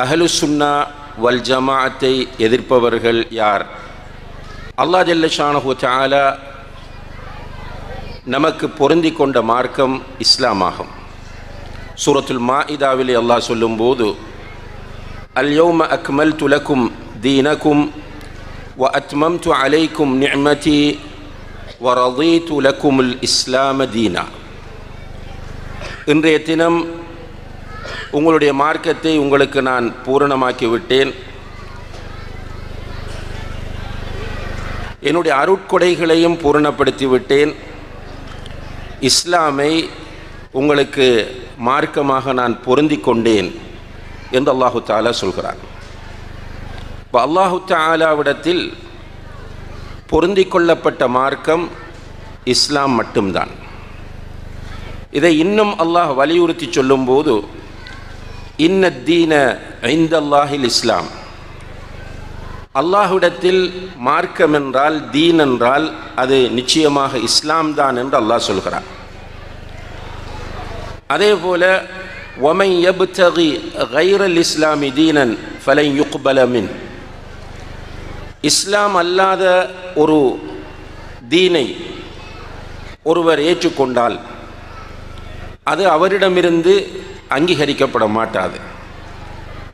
அஹ்லுஸ் சுன்னா வல் ஜமாஅத்தை எதிர்ப்பவர்கள் யார்? அல்லாஹ் ஜல்ல ஷானஹு தஆலா நமக்கு பொருந்தி கொண்ட மார்க்கம் இஸ்லாமாகும். சூரத்துல் மாஇதாவிலே அல்லாஹ் சொல்லும்போது, அல் யௌம அக்மல்து லக்கும் தீனக்கும் வ அத்மம்து அலைக்கும் நிஅமதி வ ரதீது லக்குமுல் இஸ்லாம தீனா. இன்றைய தினம் உங்களுடைய மார்க்கத்தை உங்களுக்கு நான் பூரணமாக்கி விட்டேன், என்னுடைய அருட்கொடைகளையும் பூரணப்படுத்தி விட்டேன், இஸ்லாமை உங்களுக்கு மார்க்கமாக நான் பொருந்தி கொண்டேன் என்று அல்லாஹு தஆலா சொல்கிறார். இப்போ அல்லாஹு தஆலாவிடத்தில் பொருந்தி கொள்ளப்பட்ட மார்க்கம் இஸ்லாம் மட்டும்தான். இதை இன்னும் அல்லாஹ் வலியுறுத்தி சொல்லும்போது, இன்னத் தீன இன்தல்லாஹில் இஸ்லாம், அல்லாஹ்விடத்தில் மார்க்கம் என்றால், தீன் என்றால் அது நிச்சயமாக இஸ்லாம் தான் என்று அல்லாஹ் சொல்கிறார். அதே போல வமன் யப்தகி கைரல் இஸ்லாமி தீனன் ஃபலன் யுக்பல மின், இஸ்லாம் அல்லாத ஒரு தீனை ஒருவர் ஏற்றுக்கொண்டால் அது அவரிடமிருந்து அங்கீகரிக்கப்பட மாட்டாது.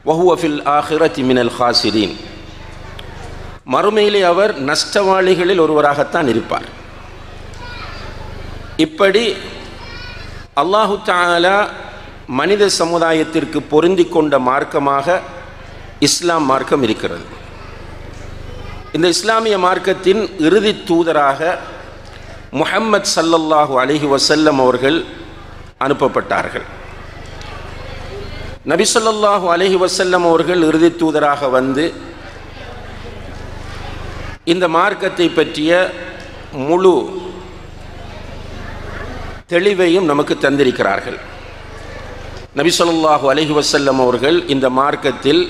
வஹுவ ஃபில் ஆஹிரத்தி மினல் ஹாசிரீன், மறுமையிலே அவர் நஷ்டவாளிகளில் ஒருவராகத்தான் இருப்பார். இப்படி அல்லாஹு தஆலா மனித சமுதாயத்திற்கு பொருந்தி கொண்ட மார்க்கமாக இஸ்லாம் மார்க்கம் இருக்கிறது. இந்த இஸ்லாமிய மார்க்கத்தின் இறுதி தூதராக முஹம்மது ஸல்லல்லாஹு அலைஹி வஸல்லம் அவர்கள் அனுப்பப்பட்டார்கள். நபி ஸல்லல்லாஹு அலைஹி வஸல்லம் அவர்கள் இறுதி தூதராக வந்து இந்த மார்க்கத்தை பற்றிய முழு தெளிவையும் நமக்கு தந்திருக்கிறார்கள். நபி ஸல்லல்லாஹு அலைஹி வஸல்லம் அவர்கள் இந்த மார்க்கத்தில்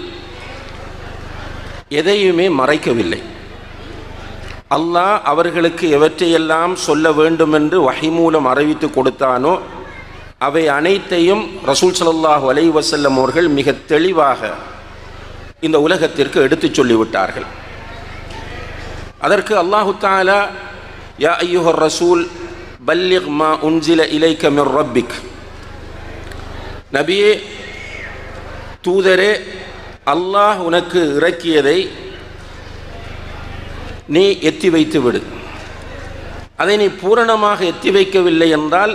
எதையுமே மறைக்கவில்லை. அல்லாஹ் அவர்களுக்கு எவற்றையெல்லாம் சொல்ல வேண்டும் என்று வஹி மூலம் அறிவித்து கொடுத்தானோ அவை அனைத்தையும் ரசூல் ஸல்லல்லாஹு அலைஹி வஸல்லம் அவர்கள் மிக தெளிவாக இந்த உலகத்திற்கு எடுத்துச் சொல்லிவிட்டார்கள். அதற்கு அல்லாஹு தஆலா, யா அய்யுஹர் ரசூல் பல்லிக் மா உன்சில இலைக்க மிர் ரப்பிக், நபியே தூதரே, அல்லாஹ் உனக்கு இறக்கியதை நீ எத்தி வைத்து விடு. அதை நீ பூரணமாக எத்தி வைக்கவில்லை என்றால்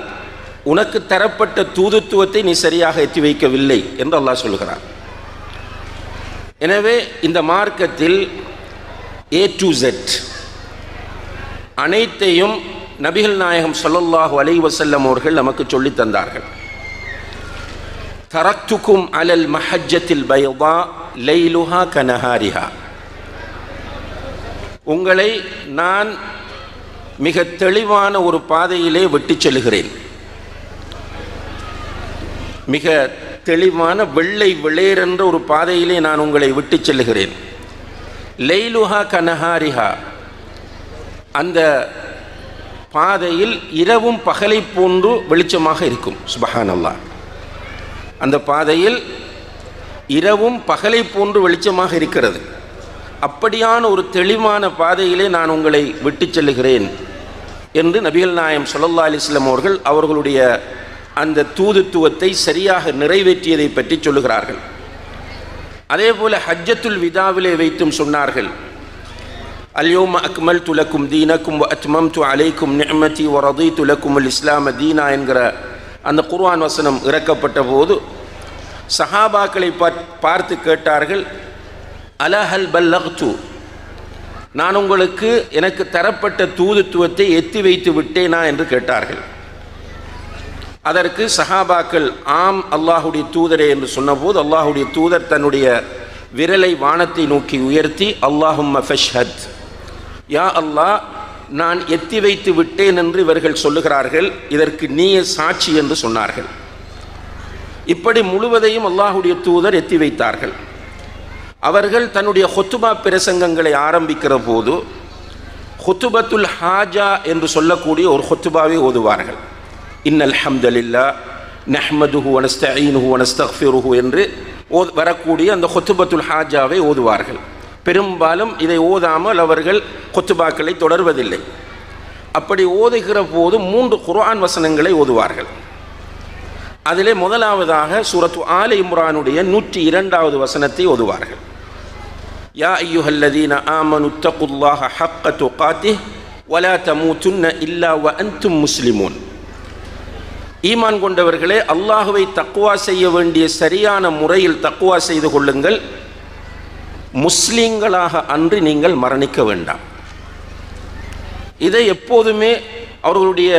உனக்கு தரப்பட்ட தூதுத்துவத்தை நீ சரியாக எத்தி வைக்கவில்லை என்று அல்லாஹ் சொல்கிறார். எனவே இந்த மார்க்கத்தில் A to Z அனைத்தையும் நபிகள் நாயகம் ஸல்லல்லாஹு அலைஹி வஸல்லம் அவர்கள் நமக்கு சொல்லி தந்தார்கள். தரக்துக்கும் அலல் மஹஜ்ஜத்தில் பைதா லைலுஹா கனஹாரிஹா, உங்களை நான் மிக தெளிவான ஒரு பாதையிலே விட்டுச் செல்கிறேன். மிக தெளிவான வெள்ளை வெளியேற ஒரு பாதையிலே நான் உங்களை விட்டுச் செல்கிறேன். லைலுஹா கனஹாரிஹா, அந்த பாதையில் இரவும் பகலை போன்று வெளிச்சமாக இருக்கும். சுப்ஹானல்லாஹ், அந்த பாதையில் இரவும் பகலை போன்று வெளிச்சமாக இருக்கிறது. அப்படியான ஒரு தெளிவான பாதையிலே நான் உங்களை விட்டு செல்லுகிறேன் என்று நபிகள் நாயகம் ஸல்லல்லாஹு அலைஹி வஸல்லம் அவர்கள் அவர்களுடைய அந்த தூதுத்துவத்தை சரியாக நிறைவேற்றியதை பற்றி சொல்லுகிறார்கள். அதே போல ஹஜ்ஜத்துல் விதாவிலே வைத்தும் சொன்னார்கள், அல் யௌம அக்மல்து லக்கும் தீனக்கும் வ அத்மம்து அலைக்கும் நிஅமதி வ ரதீது லக்குமுல் இஸ்லாம தீனா என்கிற அந்த குர்ஆன் வசனம் இறக்கப்பட்ட போது சஹாபாக்களை பார்த்து கேட்டார்கள், அலஹல் பல்லக்து, நான் உங்களுக்கு எனக்கு தரப்பட்ட தூதுத்துவத்தை எத்தி வைத்து விட்டேனா என்று கேட்டார்கள். அதற்கு சஹாபாக்கள் ஆம் அல்லாஹுடைய தூதரே என்று சொன்னபோது அல்லாஹுடைய தூதர் தன்னுடைய விரலை வானத்தை நோக்கி உயர்த்தி, அல்லாஹும்ம ஃபஷ்ஹத், யா அல்லாஹ் நான் எத்தி வைத்து விட்டேன் என்று இவர்கள் சொல்லுகிறார்கள், இதற்கு நீயே சாட்சி என்று சொன்னார்கள். இப்படி முழுவதையும் அல்லாஹுடைய தூதர் எத்தி வைத்தார்கள். அவர்கள் தன்னுடைய ஹுத்துபா பிரசங்கங்களை ஆரம்பிக்கிற போது ஹுத்துபத்துல் ஹாஜா என்று சொல்லக்கூடிய ஒரு ஹுத்துபாவை ஓதுவார்கள். இன்னல் ஹம்தலில்லாஹ் நஹ்மதுஹு வ நஸ்தஈனுஹு வ நஸ்தக்ஃபிருஹு என்று வரக்கூடிய அந்த ஹுத்துபத்துல் ஹாஜாவை ஓதுவார்கள். பெரும்பாலும் இதை ஓதாமல் அவர்கள் ஹுத்துபாக்களை தொடர்வதில்லை. அப்படி ஓதுகிற போது 3 குர்ஆன் வசனங்களை ஓதுவார்கள். அதிலே முதலாவதாக சூரத்து ஆல இம்ரானுடைய 102வது வசனத்தை ஓதுவார்கள். யா அய்யுஹல்லதீன ஆமனு தக்குல்லாஹ ஹக்க துகாத்திஹ் வலா தமூதுன்ன இல்லா வ அன்தும் முஸ்லிமூன். ஈமான் கொண்டவர்களே, அல்லாஹுவை தக்வா செய்ய வேண்டிய சரியான முறையில் தக்வா செய்து கொள்ளுங்கள், முஸ்லிம்களாக அன்றி நீங்கள் மரணிக்க வேண்டாம். இதை எப்போதுமே அவர்களுடைய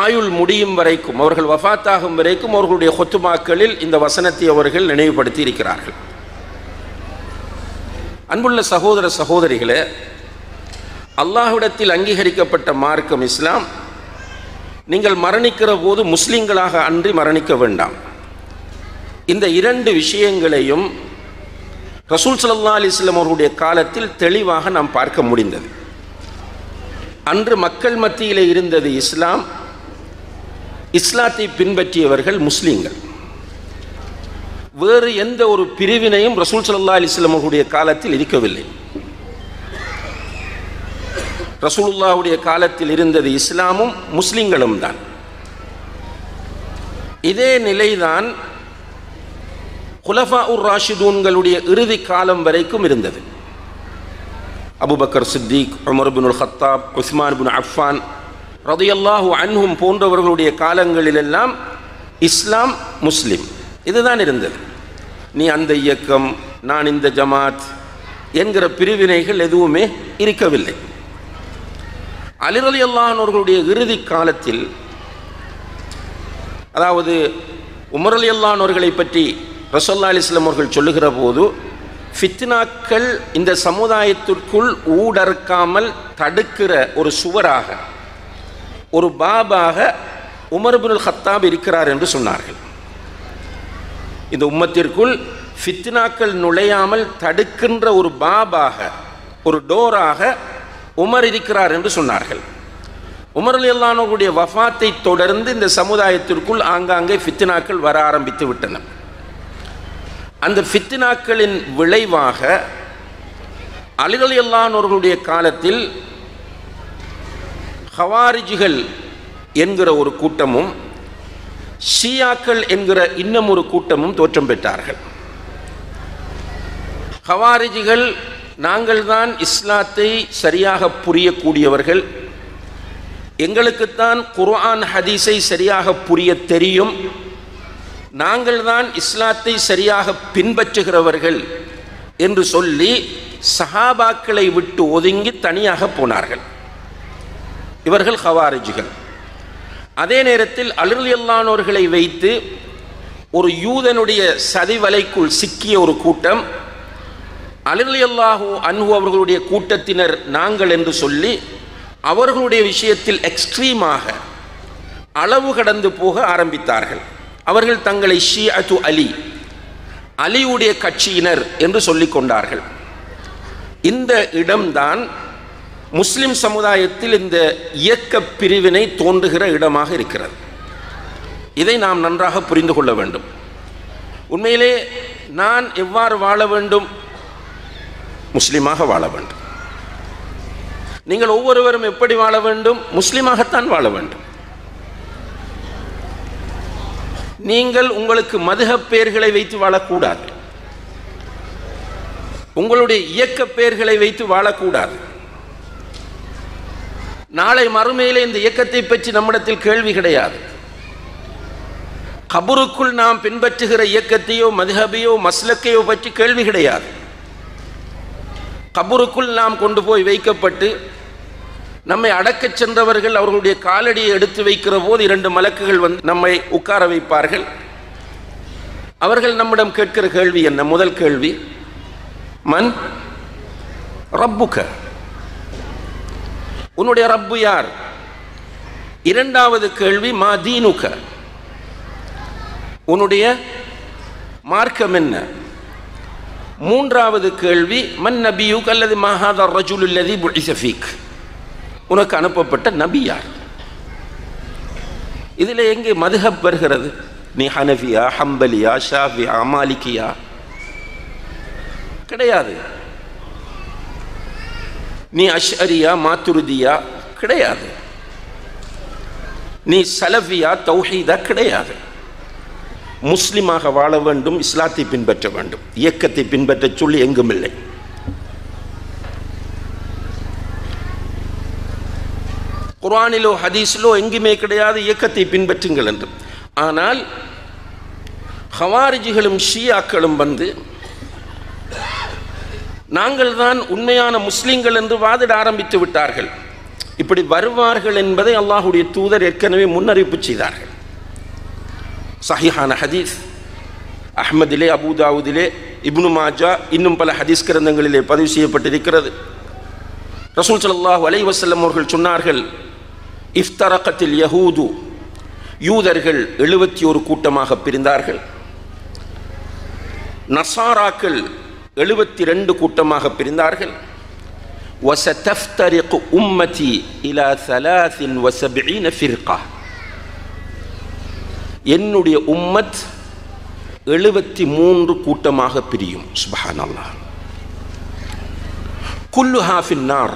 ஆயுள் முடியும் வரைக்கும், அவர்கள் வஃபாத்தாகும் வரைக்கும் அவர்களுடைய ஹுத்துபாக்களில் இந்த வசனத்தை அவர்கள் நினைவுபடுத்தி இருக்கிறார்கள். அன்புள்ள சகோதர சகோதரிகளே, அல்லாஹ்விடத்தில் அங்கீகரிக்கப்பட்ட மார்க்கம் இஸ்லாம். நீங்கள் மரணிக்கிற போது முஸ்லிம்களாக அன்றி மரணிக்க வேண்டாம். இந்த 2 விஷயங்களையும் ரசூல் ஸல்லல்லாஹு அலைஹி வஸல்லம் அவர்களுடைய காலத்தில் தெளிவாக நாம் பார்க்க முடிந்தது. அன்று மக்கள் மத்தியிலே இருந்தது இஸ்லாம், இஸ்லாத்தை பின்பற்றியவர்கள் முஸ்லிம்கள். வேறு எந்த ஒரு பிரிவினையும் ரசூல் ஸல்லல்லாஹு அலைஹி வஸல்லம் அவர்களுடைய காலத்தில் இருக்கவில்லை. ரசூலுல்லாஹுடைய காலத்தில் இருந்தது இஸ்லாமும் முஸ்லிம்களும் தான். இதே நிலைதான் குலஃபாஉர் ராஷிதூன்களுடைய இறுதி காலம் வரைக்கும் இருந்தது. அபூபக்கர் சித்திக், உமர் இப்னுல் கத்தாப், உஸ்மான் இப்னு அஃபான் ரலியல்லாஹு அன்ஹும் போன்றவர்களுடைய காலங்களிலெல்லாம் இஸ்லாம் முஸ்லிம் இதுதான் இருந்தது. நீ அந்த இயக்கம், நான் இந்த ஜமாத் என்கிற பிரிவினைகள் எதுவுமே இருக்கவில்லை. அலி ரலியல்லாஹு அன்ஹு அவர்களுடைய இறுதி காலத்தில், அதாவது உமர் ரலியல்லாஹு அன்ஹு அவர்களை பற்றி ரசூலுல்லாஹி அலைஹி வஸல்லம் அவர்கள் சொல்லுகிற போது, ஃபித்னாக்கள் இந்த சமுதாயத்திற்குள் ஊடறுக்காமல் தடுக்கிற ஒரு சுவராக, ஒரு பாபாக உமர் இப்னுல் கத்தாப் இருக்கிறார் என்று சொன்னார்கள். இந்த உம்மத்திற்குள் ஃபித்னாக்கள் நுழையாமல் தடுக்கின்ற ஒரு பாபாக, ஒரு டோராக உமர் இருக்கிறார் என்று சொன்னார்கள். உமர் ரலியல்லாஹு அன்ஹு அவர்களுடைய வஃபாத்தை தொடர்ந்து இந்த சமுதாயத்திற்குள் ஆங்காங்கே ஃபித்னாக்கள் வர ஆரம்பித்து விட்டன. அந்த ஃபித்னாக்களின் விளைவாக அலி ரலியல்லாஹு அன்ஹு அவர்களுடைய காலத்தில் ஹவாரிஜிகள் என்கிற ஒரு கூட்டமும் ஷியாக்கள் என்கிற இன்னும் ஒரு கூட்டமும் தோற்றம் பெற்றார்கள். ஹவாரிஜிகள், நாங்கள் தான் இஸ்லாத்தை சரியாக புரியக்கூடியவர்கள், எங்களுக்குத்தான் குர்ஆன் ஹதீஸை சரியாக புரிய தெரியும், நாங்கள் தான் இஸ்லாத்தை சரியாக பின்பற்றுகிறவர்கள் என்று சொல்லி சஹாபாக்களை விட்டு ஒதுங்கி தனியாக போனார்கள். இவர்கள் ஹவாரிஜிகள். அதே நேரத்தில் அலி ரலியல்லாஹு அன்ஹு அவர்களை வைத்து ஒரு யூதனுடைய சதிவலைக்குள் சிக்கிய ஒரு கூட்டம், அலி ரலியல்லாஹு அன்ஹு அவர்களுடைய கூட்டத்தினர் நாங்கள் என்று சொல்லி அவர்களுடைய விஷயத்தில் எக்ஸ்ட்ரீமாக அளவு கடந்து போக ஆரம்பித்தார்கள். அவர்கள் தங்களை ஷியஅத்து அலி, அலியுடைய கட்சியினர் என்று சொல்லிக் கொண்டார்கள். இந்த இடம்தான் முஸ்லிம் சமுதாயத்தில் இந்த இயக்க பிரிவினை தோன்றுகிற இடமாக இருக்கிறது. இதை நாம் நன்றாக புரிந்து கொள்ள வேண்டும். உண்மையிலே நான் எவ்வாறு வாழ வேண்டும்? முஸ்லிமாக வாழ வேண்டும். நீங்கள் ஒவ்வொருவரும் எப்படி வாழ வேண்டும்? முஸ்லிமாகத்தான் வாழ வேண்டும். நீங்கள் உங்களுக்கு மதுஹப் பெயர்களை வைத்து வாழக்கூடாது, உங்களுடைய இயக்க பெயர்களை வைத்து வாழக்கூடாது. நாளை மறுமையிலே இந்த இயக்கத்தை பற்றி நம்மிடத்தில் கேள்வி கிடையாது. கபருக்குள் நாம் பின்பற்றுகிற இயக்கத்தையோ மதுஹபையோ மஸ்லக்கையோ பற்றி கேள்வி கிடையாது. கபருக்குள் நாம் கொண்டு போய் வைக்கப்பட்டு நம்மை அடக்கச் சென்றவர்கள் அவர்களுடைய காலடியை எடுத்து வைக்கிற போது 2 மலக்குகள் வந்து நம்மை உட்கார வைப்பார்கள். அவர்கள் நம்மிடம் கேட்கிற கேள்வி என்ன? முதல் கேள்வி, மன் ரப்புக, உன்னுடைய ரப்பு யார்? இரண்டாவது கேள்வி, மா தீனுக, உன்னுடைய மார்க்கம் என்ன? மூன்றாவது கேள்வி, மன் நபியுக அல்லது மா ஹாதா ரஜுல் அல்லதி புஇஸ ஃபீக், உனக்கு அனுப்பப்பட்ட நபி யார்? இதில் எங்கே மதுஹப் வருகிறது? நீ ஹனஃபியா, ஹம்பலியா, ஷாஃபியா, மாலிகியா கிடையாது. நீ அஷ்அரியா, மாத்துரிதியா கிடையாது. நீ சலஃபியா, தௌஹீதா கிடையாது. முஸ்லிமாக வாழ வேண்டும், இஸ்லாத்தை பின்பற்ற வேண்டும். இயக்கத்தை பின்பற்ற சொல்லி எங்கும் இல்லை. குர்ஆனிலோ ஹதீஸிலோ எங்குமே கிடையாது இயக்கத்தை பின்பற்றுங்கள் என்று. ஆனால் ஹவாரிஜிகளும் ஷியாக்களும் வந்து நாங்கள் தான் உண்மையான முஸ்லிம்கள் என்று வாதிட ஆரம்பித்து விட்டார்கள். இப்படி வருவார்கள் என்பதை அல்லாஹ்வுடைய தூதர் ஏற்கனவே முன்னறிவிப்பு செய்தார்கள். சஹீஹான ஹதீஸ் அஹ்மதிலே, அபூதாவுதிலே, இப்னு மாஜா இன்னும் பல ஹதீஸ் கிரந்தங்களிலே பதிவு செய்யப்பட்டிருக்கிறது. ரசூல் ஸல்லல்லாஹு அலைஹி வஸல்லம் அவர்கள் சொன்னார்கள், இஃப்தரகத்தில் யஹூது, யூதர்கள் 71 கூட்டமாக பிரிந்தார்கள். நசாராக்கள் 72 கூட்டமாக பிரிந்தார்கள். وستفترق أمتي إلى 73 فرقة. என்னுடைய உம்மத் 73 கூட்டமாக பிரியும். சுப்ஹானல்லாஹ். குல்லுஹா ஃபின்னார்,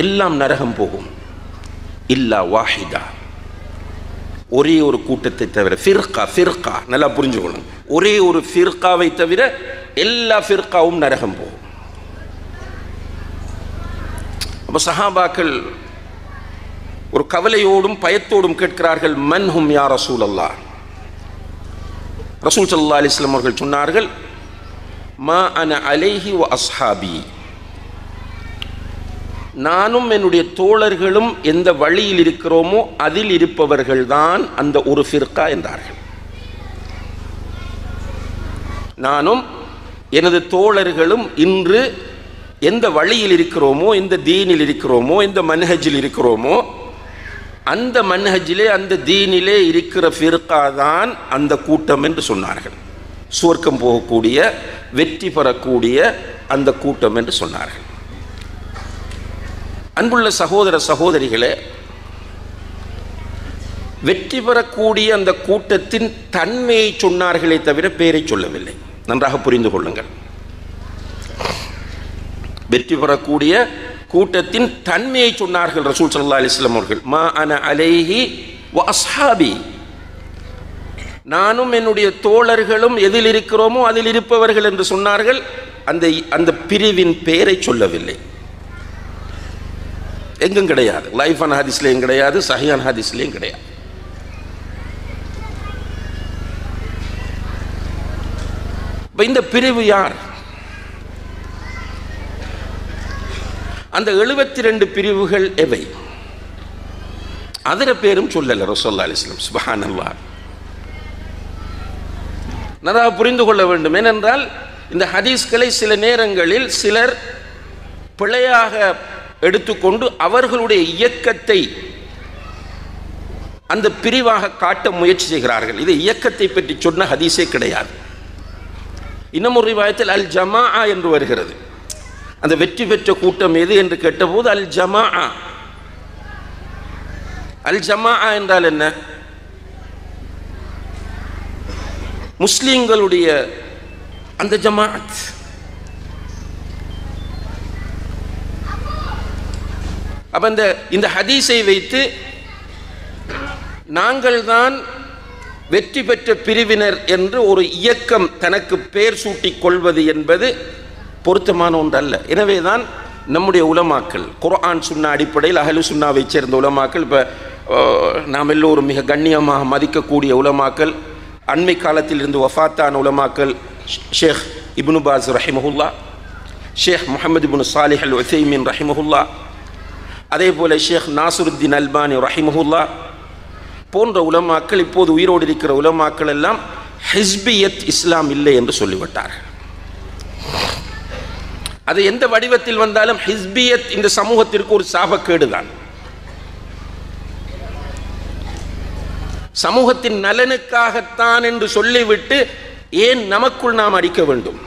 எல்லாம் நரகம் போகும். இல்லா வாஹிதா, ஒரே ஒரு கூட்டத்தை தவிர. ஃபிர்கா, ஃபிர்கா நல்லா புரிஞ்சுக்கணும். ஒரே ஒரு ஃபிர்காவை தவிர எல்லா ஃபிர்காவும் நரகம் போகும். அப்போ சஹாபாக்கள் ஒரு கவலையோடும் பயத்தோடும் கேட்கிறார்கள், மன்ஹும் யா ரசூலல்லாஹ். ரசூல் ஸல்லல்லாஹு அலைஹி வஸல்லம் அவர்கள் சொன்னார்கள், மா அன அலைஹி வ அஸ்ஹாபி, நானும் என்னுடைய தோழர்களும் எந்த வழியில் இருக்கிறோமோ அதில் இருப்பவர்கள்தான் அந்த ஒரு ஃபிர்கா என்றார்கள். நானும் எனது தோழர்களும் இன்று எந்த வழியில் இருக்கிறோமோ, எந்த தீனில் இருக்கிறோமோ, எந்த மன்ஹஜில் இருக்கிறோமோ, அந்த மன்ஹஜிலே அந்த தீனிலே இருக்கிற ஃபிர்கா தான் அந்த கூட்டம் என்று சொன்னார்கள். சுவர்க்கம் போகக்கூடிய, வெற்றி பெறக்கூடிய அந்த கூட்டம் என்று சொன்னார்கள். அன்புள்ள சகோதர சகோதரிகளே, வெற்றி பெறக்கூடிய அந்த கூட்டத்தின் தன்மையை சொன்னார்களே தவிர பேரை சொல்லவில்லை. நன்றாக புரிந்து கொள்ளுங்கள். வெற்றி பெறக்கூடிய கூட்டத்தின் தன்மையை சொன்னார்கள் ரசூல் ஸல்லல்லாஹு அலைஹி வஸல்லம் அவர்கள். மா அன அலைஹி வ அஸ்ஹாபி, நானும் என்னுடைய தோழர்களும் எதில் இருக்கிறோமோ அதில் இருப்பவர்கள் என்று சொன்னார்கள். அந்த பிரிவின் பெயரை சொல்லவில்லை. எங்கும் கிடையாது. லைஃபான ஹதீஸ்லையும் கிடையாது, சஹீஹான ஹதீஸ்லையும் கிடையாது. இந்த பிரிவு யார்? அந்த 72 பிரிவுகள் எவை? அதர பேரும் சொல்லல ரசூலுல்லாஹி அலைஹி வஸல்லம். சுப்ஹானல்லாஹ். நல்லா புரிந்து கொள்ள வேண்டும். ஏனென்றால் இந்த ஹதீஸ்களை சில நேரங்களில் சிலர் பிழையாக எடுத்துக்கொண்டு அவர்களுடைய இயக்கத்தை அந்த பிரிவாக காட்ட முயற்சி செய்கிறார்கள். இது இயக்கத்தை பற்றி சொன்ன ஹதீஸே கிடையாது. இன்னும் ஒரு ரிவாயத்தில் அல் ஜமாஆ என்று வருகிறது. அந்த வெற்றி பெற்ற கூட்டம் எது என்று கேட்டபோது அல் ஜமாஆ. அல் ஜமாஆ என்றால் என்ன? முஸ்லிம்களுடைய அந்த ஜமாஅத். அப்ப இந்த ஹதீஸை வைத்து நாங்கள் தான் வெற்றி பெற்ற பிரிவினர் என்று ஒரு இயக்கம் தனக்கு பெயர் சூட்டிக் கொள்வது என்பது பொருத்தமான ஒன்றல்ல. எனவே தான் நம்முடைய உலமாக்கள் குர்ஆன் சுன்னா அடிப்படையில் அஹ்லு சுன்னாவை சேர்ந்த உலமாக்கள், இப்போ நாம் எல்லோரும் மிக கண்ணியமாக மதிக்கக்கூடிய உலமாக்கள், அண்மை காலத்தில் இருந்து வஃபாத்தான உலமாக்கள் ஷேக் இப்னு பாஸ் ரஹிமஹுல்லா, ஷேக் முஹம்மது இப்னு சாலிஹ் அல் உஸைமீன் ரஹிமஹுல்லா, அதே போல ஷேக் நாசருத்தீன் அல்பானி ரஹிமஹுல்லா போன்ற உலமாக்கள், இப்போது உயிரோடு இருக்கிற உலமாக்கள் எல்லாம் ஹிஸ்பியத் இஸ்லாம் இல்லை என்று சொல்லிவிட்டார்கள். அது எந்த வடிவத்தில் வந்தாலும் ஹிஸ்பியத் இந்த சமூகத்திற்கு ஒரு சாபக்கேடுதான். சமூகத்தின் நலனுக்காகத்தான் என்று சொல்லிவிட்டு ஏன் நமக்குள் நாம் அடிக்க வேண்டும்?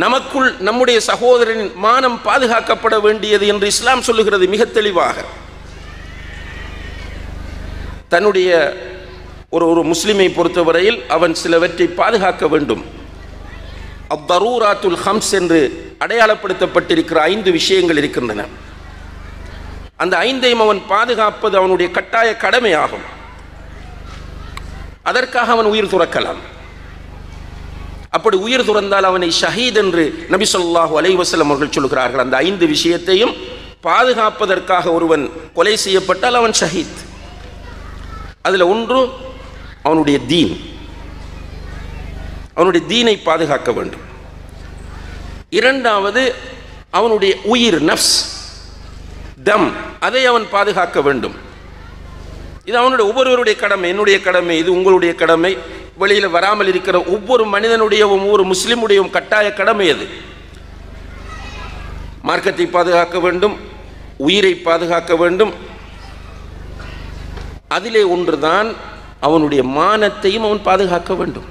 நமக்குள் நம்முடைய சகோதரனின் மானம் பாதுகாக்கப்பட வேண்டியது என்று இஸ்லாம் சொல்லுகிறது மிக தெளிவாக. தன்னுடைய ஒரு முஸ்லிமை பொறுத்தவரையில் அவன் சிலவற்றை பாதுகாக்க வேண்டும். அத்தரூராத்துல் ஹம்ஸ் என்று அடையாளப்படுத்தப்பட்டிருக்கிற 5 விஷயங்கள் இருக்கின்றன. அந்த 5ஐயும் அவன் பாதுகாப்பது அவனுடைய கட்டாய கடமையாகும். அதற்காக அவன் உயிர் துறக்கலாம். அப்படி உயிர் துறந்தால் அவனை ஷஹீத் என்று நபி ஸல்லல்லாஹு அலைஹி வஸல்லம் அவர்கள் சொல்கிறார்கள். அந்த 5 விஷயத்தையும் பாதுகாப்பதற்காக ஒருவன் கொலை செய்யப்பட்டால் அவன் ஷஹீத். அதில் ஒன்று அவனுடைய தீன், அவனுடைய தீனை பாதுகாக்க வேண்டும். இரண்டாவது அவனுடைய உயிர், நஃப்ஸ், தம், அதை அவன் பாதுகாக்க வேண்டும். இது அவனுடைய ஒவ்வொருவருடைய கடமை, என்னுடைய கடமை, இது உங்களுடைய கடமை. வெளியில் வராமல் இருக்கிற ஒவ்வொரு மனிதனுடைய ஒவ்வொரு முஸ்லிமுடைய கட்டாய கடமை அது. மார்க்கத்தை பாதுகாக்க வேண்டும், உயிரை பாதுகாக்க வேண்டும். அதிலே ஒன்றுதான் அவனுடைய மானத்தையும் அவன் பாதுகாக்க வேண்டும்.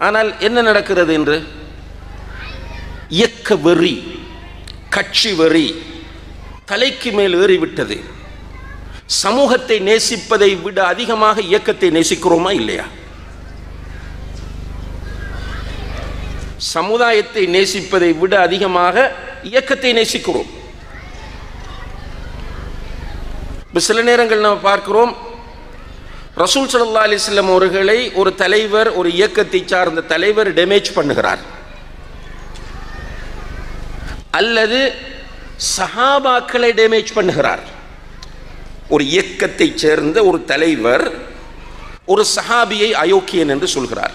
ஆனால் என்ன நடக்கிறது என்று இயக்க வெறி, கட்சி வெறி தலைக்கு மேல் ஏறிவிட்டது. சமூகத்தை நேசிப்பதை விட அதிகமாக இயக்கத்தை நேசிக்கிறோமா இல்லையா? சமுதாயத்தை நேசிப்பதை விட அதிகமாக இயக்கத்தை நேசிக்கிறோம். சில நேரங்கள் நாம் பார்க்கிறோம், ரசூல் ஸல்லல்லாஹு அலைஹி வஸல்லம் அவர்களை ஒரு தலைவர், ஒரு இயக்கத்தை சார்ந்த தலைவர் டேமேஜ் பண்ணுகிறார், அல்லது சஹாபாக்களை டேமேஜ் பண்ணுகிறார். ஒரு இயக்கத்தை சேர்ந்த ஒரு தலைவர் ஒரு சஹாபியை அயோக்கியன் என்று சொல்கிறார்,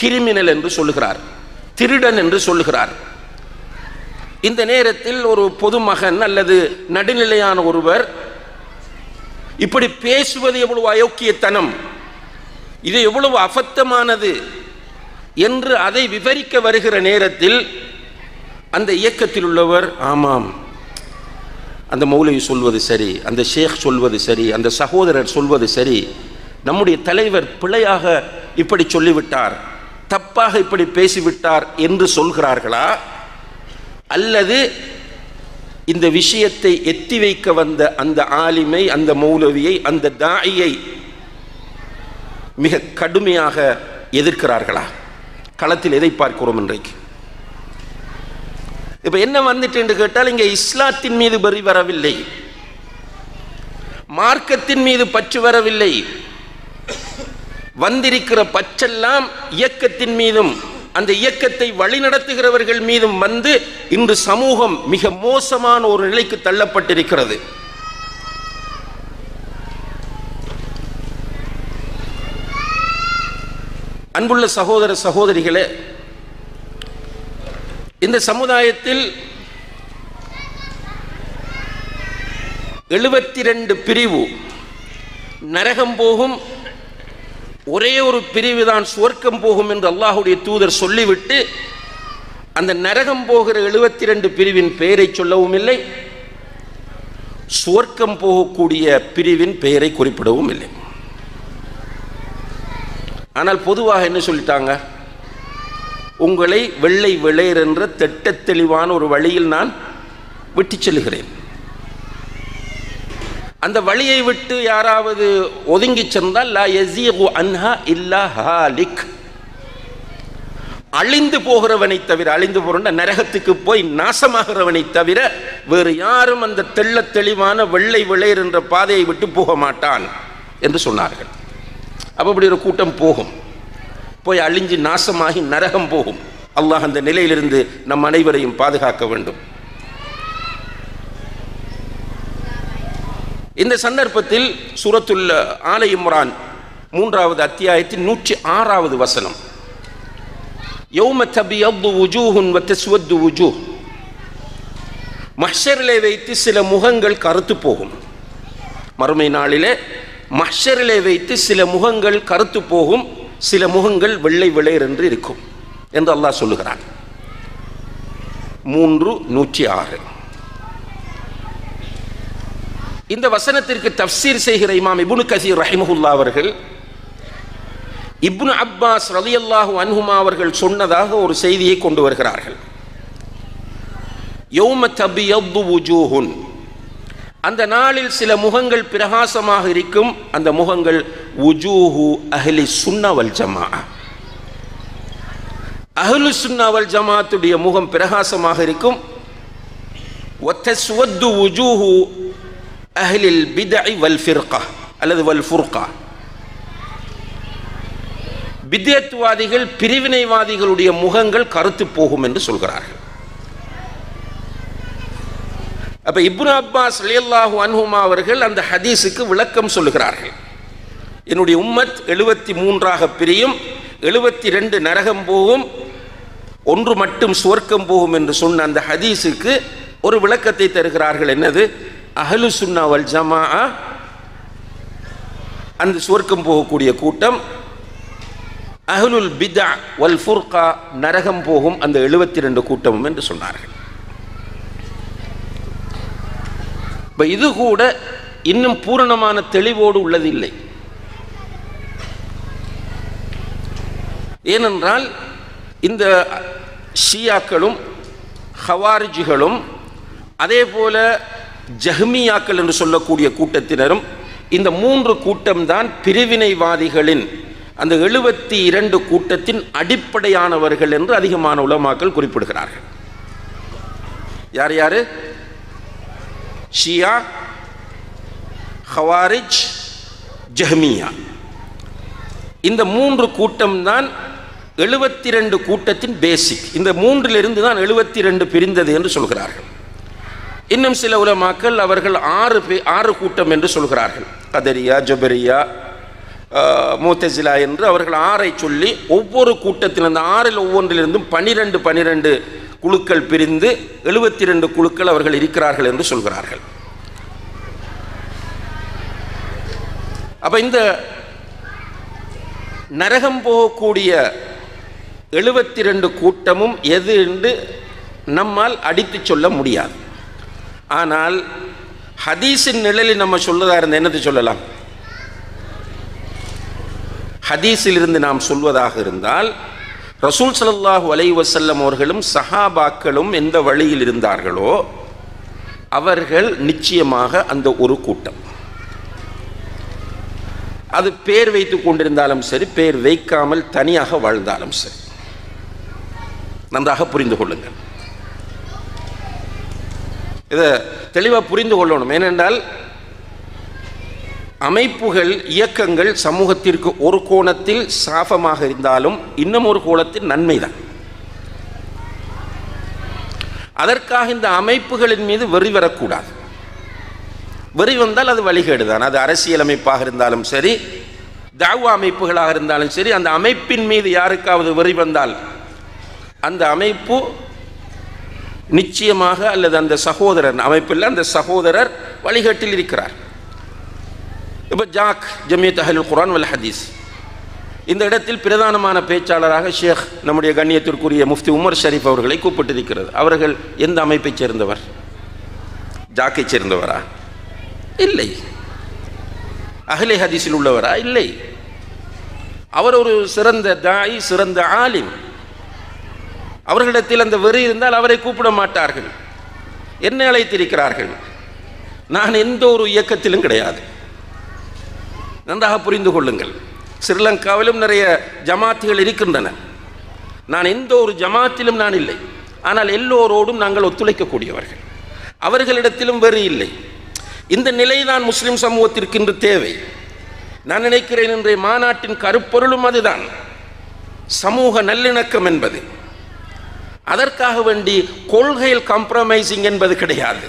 கிரிமினல் என்று சொல்லுகிறார், திருடன் என்று சொல்லுகிறார். இந்த நேரத்தில் ஒரு பொதுமகன் அல்லது நடுநிலையான ஒருவர் இப்படி பேசுவது எவ்வளவு அயோக்கியத்தனம், இது எவ்வளவு அபத்தமானது என்று அதை விவரிக்க வருகிற நேரத்தில் அந்த இயக்கத்தில் உள்ளவர், ஆமாம், அந்த மௌலவி சொல்வது சரி, அந்த ஷேக் சொல்வது சரி, அந்த சகோதரர் சொல்வது சரி, நம்முடைய தலைவர் பிழையாக இப்படி சொல்லிவிட்டார், தப்பாக இப்படி பேசிவிட்டார் என்று சொல்கிறார்களா? அல்லது இந்த விஷயத்தை எத்தி வைக்க வந்த அந்த ஆலிமை, அந்த மௌலவியை, அந்த தாயியை மிக கடுமையாக எதிர்க்கிறார்களா? களத்தில் எதை பார்க்கிறோம் இன்றைக்கு? இப்ப என்ன வந்துட்டு என்று கேட்டால், இங்கே இஸ்லாத்தின் மீது வெறி வரவில்லை, மார்க்கத்தின் மீது பற்று வரவில்லை. வந்திருக்கிற பற்றெல்லாம் இயக்கத்தின் மீதும் அந்த இயக்கத்தை வழிநடத்துகிறவர்கள் மீதும் வந்து இன்று சமூகம் மிக மோசமான ஒரு நிலைக்கு தள்ளப்பட்டிருக்கிறது. அன்புள்ள சகோதர சகோதரிகளே, இந்த சமுதாயத்தில் 72 பிரிவு நரகம் போகும், ஒரே ஒரு பிரிவு தான் சுவர்க்கம் போகும் என்று அல்லாஹ்வுடைய தூதர் சொல்லிவிட்டு அந்த நரகம் போகிற 72 பிரிவின் பெயரை சொல்லவும் இல்லை, சுவர்க்கம் போகக்கூடிய பிரிவின் பெயரை குறிப்பிடவும் இல்லை. ஆனால் பொதுவாக என்ன சொல்லிட்டாங்க, உங்களை வெள்ளை வெளையர் என்ற திட்ட தெளிவான ஒரு வழியில் நான் விட்டு செல்கிறேன். அந்த வழியை விட்டு யாராவது ஒதுங்கி சென்றால் லா யஸீகு அன்ஹா இல்லா ஹாலிக், அழிந்து போகிறவனை தவிர, அழிந்து போகிற நரகத்துக்கு போய் நாசமாகிறவனை தவிர வேறு யாரும் அந்த தெள்ள தெளிவான வெள்ளை வெளையர் என்ற பாதையை விட்டு போக மாட்டான் என்று சொன்னார்கள். அப்போ அப்படி ஒரு கூட்டம் போகும், போய் அழிஞ்சு நாசமாகி நரகம் போகும். அல்லாஹ் அந்த நிலையிலிருந்து நம் அனைவரையும் பாதுகாக்க வேண்டும். இந்த சந்தர்ப்பத்தில் சூரத்துல் ஆல இம்ரான் 3வது அத்தியாயத்தின் 106வது வசனம், யௌம தபியது வுஜூஹுன் வ தஸ்வது வுஜூஹ், மஹ்ஷரிலே வைத்து சில முகங்கள் கருத்து போகும். மறுமை நாளிலே மஹ்ஷரிலே வைத்து சில முகங்கள் கருத்து போகும், சில முகங்கள் வெள்ளை வெளையர் என்று இருக்கும் என்று அல்லாஹ் சொல்லுகிறான். 3:106. இந்த வசனத்திற்கு தஃப்சீர் செய்கிற இமாம் இப்னு கஸீர் ரஹிமஹுல்லாஹ் அவர்கள் இப்னு அப்பாஸ் ரலியல்லாஹு அன்ஹுமா அவர்கள் சொன்னதாக ஒரு செய்தியை கொண்டு வருகிறார்கள். யௌம தபியது வுஜூஹுன், அந்த நாளில் சில முகங்கள் பிரகாசமாக இருக்கும். அந்த முகங்கள் வுஜூஹு அஹ்லி சுன்னா வல் ஜமாஅ, அஹ்லு சுன்னா வல் ஜமாஅத்துடைய முகம் பிரகாசமாக இருக்கும். வதஸ்வது வுஜூஹு அஹ்லில் பித்இ வல் ஃபிர்கா அல்லது வல் ஃபுர்கா, பித்அத்வாதிகள் பிரிவினைவாதிகளுடைய முகங்கள் கருத்து போகும் என்று சொல்கிறார்கள். அப்ப இப்னு அப்பாஸ் ரலியல்லாஹு அன்ஹுமா அவர்கள் அந்த ஹதீஸுக்கு விளக்கம் சொல்லுகிறார்கள். என்னுடைய உம்மத் 73 பிரியும், 72 நரகம் போகும், 1 மட்டும் சுவர்க்கம் போகும் என்று சொன்ன அந்த ஹதீஸுக்கு ஒரு விளக்கத்தை தருகிறார்கள். என்னது? அஹ்லு சுன்னா வல் ஜமாஅ அந்த சுவர்க்கம் போகக்கூடிய கூட்டம், அஹ்லுல் பித்அ வல் ஃபுர்கா நரகம் போகும் அந்த 72 கூட்டமும் என்று சொன்னார்கள். இப்போ இது கூட இன்னும் பூரணமான தெளிவோடு உள்ளதில்லை. ஏனென்றால் இந்த ஷியாக்களும் ஹவாரிஜிகளும் அதே போல ஜஹ்மியாக்கள் என்று சொல்லக்கூடிய கூட்டத்தினரும் இந்த 3 கூட்டம்தான் பிரிவினைவாதிகளின் அந்த 72 கூட்டத்தின் அடிப்படையானவர்கள் என்று அதிகமான உலமாக்கள் குறிப்பிடுகிறார்கள். யார் யாரு? ஷியா, ஹவாரிஜ், ஜஹ்மியா. இந்த 3 கூட்டம்தான் 72 கூட்டத்தின் பேசிக். இந்த 3லிருந்து தான் 72 பிரிந்தது என்று சொல்கிறார்கள். இன்னும் சில உலமாக்கள் அவர்கள் 6 கூட்டம் என்று சொல்கிறார்கள். கதரியா, ஜபரியா, முத்தஸிலா என்று அவர்கள் 6ஐ சொல்லி ஒவ்வொரு கூட்டத்தில் அந்த 6ல் ஒவ்வொன்றிலிருந்தும் 12 குழுக்கள் பிரிந்து 72 குழுக்கள் அவர்கள் இருக்கிறார்கள் என்று சொல்கிறார்கள். அப்ப இந்த நரகம் போகக்கூடிய 72 கூட்டமும் எது என்று நம்மால் அடித்து சொல்ல முடியாது. ஆனால் ஹதீஸின் நிழலில் நம்ம சொல்லதா இருந்த என்னத்தை சொல்லலாம்? ஹதீஸிலிருந்து நாம் சொல்வதாக இருந்தால் ரசூல் ஸல்லல்லாஹு அலைஹி வஸல்லம் அவர்களும் சஹாபாக்களும் எந்த வழியில் இருந்தார்களோ அவர்கள் நிச்சயமாக அந்த ஒரு கூட்டம். அது பேர் வைத்துக் கொண்டிருந்தாலும் சரி, பேர் வைக்காமல் தனியாக வாழ்ந்தாலும் சரி, நன்றாக புரிந்து கொள்ளுங்கள். இதை தெளிவாக புரிந்து கொள்ளணும். ஏனென்றால் அமைப்புகள், இயக்கங்கள் சமூகத்திற்கு ஒரு கோணத்தில் சாபமாக இருந்தாலும் இன்னும் ஒரு கோணத்தில் நன்மைதான். அதற்காக இந்த அமைப்புகளின் மீது வெறி வரக்கூடாது. வெறி வந்தால் அது வழிகேடுதான். அது அரசியல் அமைப்பாக இருந்தாலும் சரி, தாவா அமைப்புகளாக இருந்தாலும் சரி, அந்த அமைப்பின் மீது யாருக்காவது வெறி வந்தால் அந்த அமைப்பு நிச்சயமாக, அல்லது அந்த சகோதரர் அமைப்பில் அந்த சகோதரர் வழிகேட்டில் இருக்கிறார். இப்போ ஜாக் ஜமியத் அஹ்லுல் குர்ஆன் வல் ஹதீஸ் இந்த இடத்தில் பிரதானமான பேச்சாளராக ஷேக் நம்முடைய கண்ணியத்திற்குரிய முஃப்தி உமர் ஷரீஃப் அவர்களை கூப்பிட்டிருக்கிறது. அவர்கள் எந்த அமைப்பைச் சேர்ந்தவர்? ஜாக்கை சேர்ந்தவரா? இல்லை. அஹ்லே ஹதீஸில் உள்ளவரா? இல்லை. அவர் ஒரு சிறந்த தாய், சிறந்த ஆலிம். அவர்களிடத்தில் அந்த வெறி இருந்தால் அவரை கூப்பிட மாட்டார்கள். என்ன அழைத்திருக்கிறார்கள்? நான் எந்த ஒரு இயக்கத்திலும் கிடையாது. நன்றாக புரிந்து கொள்ளுங்கள். ஸ்ரீலங்காவிலும் நிறைய ஜமாத்துகள் இருக்கின்றன. நான் எந்த ஒரு ஜமாத்திலும் நான் இல்லை. ஆனால் எல்லோரோடும் நாங்கள் ஒத்துழைக்கக்கூடியவர்கள். அவர்களிடத்திலும் வெறி இல்லை. இந்த நிலைதான் முஸ்லிம் சமூகத்திற்கு இன்று தேவை. நான் நினைக்கிறேன் இன்றைய மாநாட்டின் கருப்பொருளும் அதுதான், சமூக நல்லிணக்கம் என்பது. அதற்காக வேண்டி கொள்கையில் காம்ப்ரமைசிங் என்பது கிடையாது.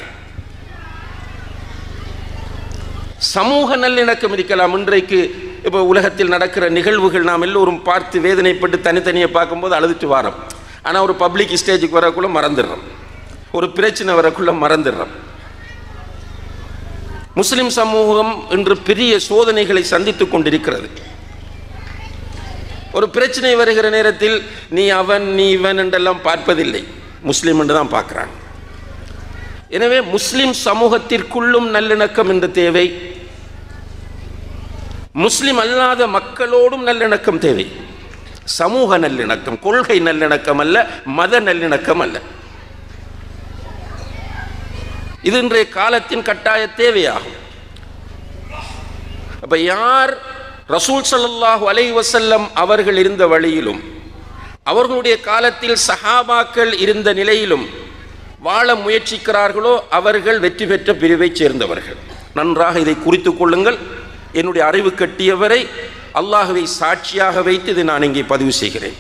சமூக நல்லிணக்கம் இருக்கலாம். இன்றைக்கு இப்போ உலகத்தில் நடக்கிற நிகழ்வுகள் நாம் எல்லோரும் பார்த்து வேதனைப்பட்டு தனித்தனியை பார்க்கும்போது அழுதுட்டு வரோம். ஆனால் ஒரு பப்ளிக் ஸ்டேஜுக்கு வரக்குள்ள மறந்துடுறோம், ஒரு பிரச்சனை வரக்குள்ள மறந்துடுறோம். முஸ்லிம் சமூகம் இன்று பெரிய சோதனைகளை சந்தித்துக் கொண்டிருக்கிறது. ஒரு பிரச்சனை வருகிற நேரத்தில் நீ அவன், நீ இவன் என்றெல்லாம் பார்ப்பதில்லை, முஸ்லீம் என்று தான் பார்க்கிறான். எனவே முஸ்லிம் சமூகத்திற்குள்ளும் நல்லிணக்கம் என்று தேவை. முஸ்லிம் அல்லாத மக்களோடும் நல்லிணக்கம் தேவை. சமூக நல்லிணக்கம், கொள்கை நல்லிணக்கம் அல்ல, மத நல்லிணக்கம் அல்ல. இது இன்றைய காலத்தின் கட்டாய தேவையாகும். அப்ப யார் ரசூல் ஸல்லல்லாஹு அலைஹி வஸல்லம் அவர்கள் இருந்த வழியிலும் அவர்களுடைய காலத்தில் சஹாபாக்கள் இருந்த நிலையிலும் வாழ முயற்சிக்கிறார்களோ அவர்கள் வெற்றி பெற்ற பிரிவைச் சேர்ந்தவர்கள். நன்றாக இதை குறித்துக் கொள்ளுங்கள். என்னுடைய அறிவு கட்டியவரை அல்லாஹ்வை சாட்சியாக வைத்து இதை நான் இங்கே பதிவு செய்கிறேன்.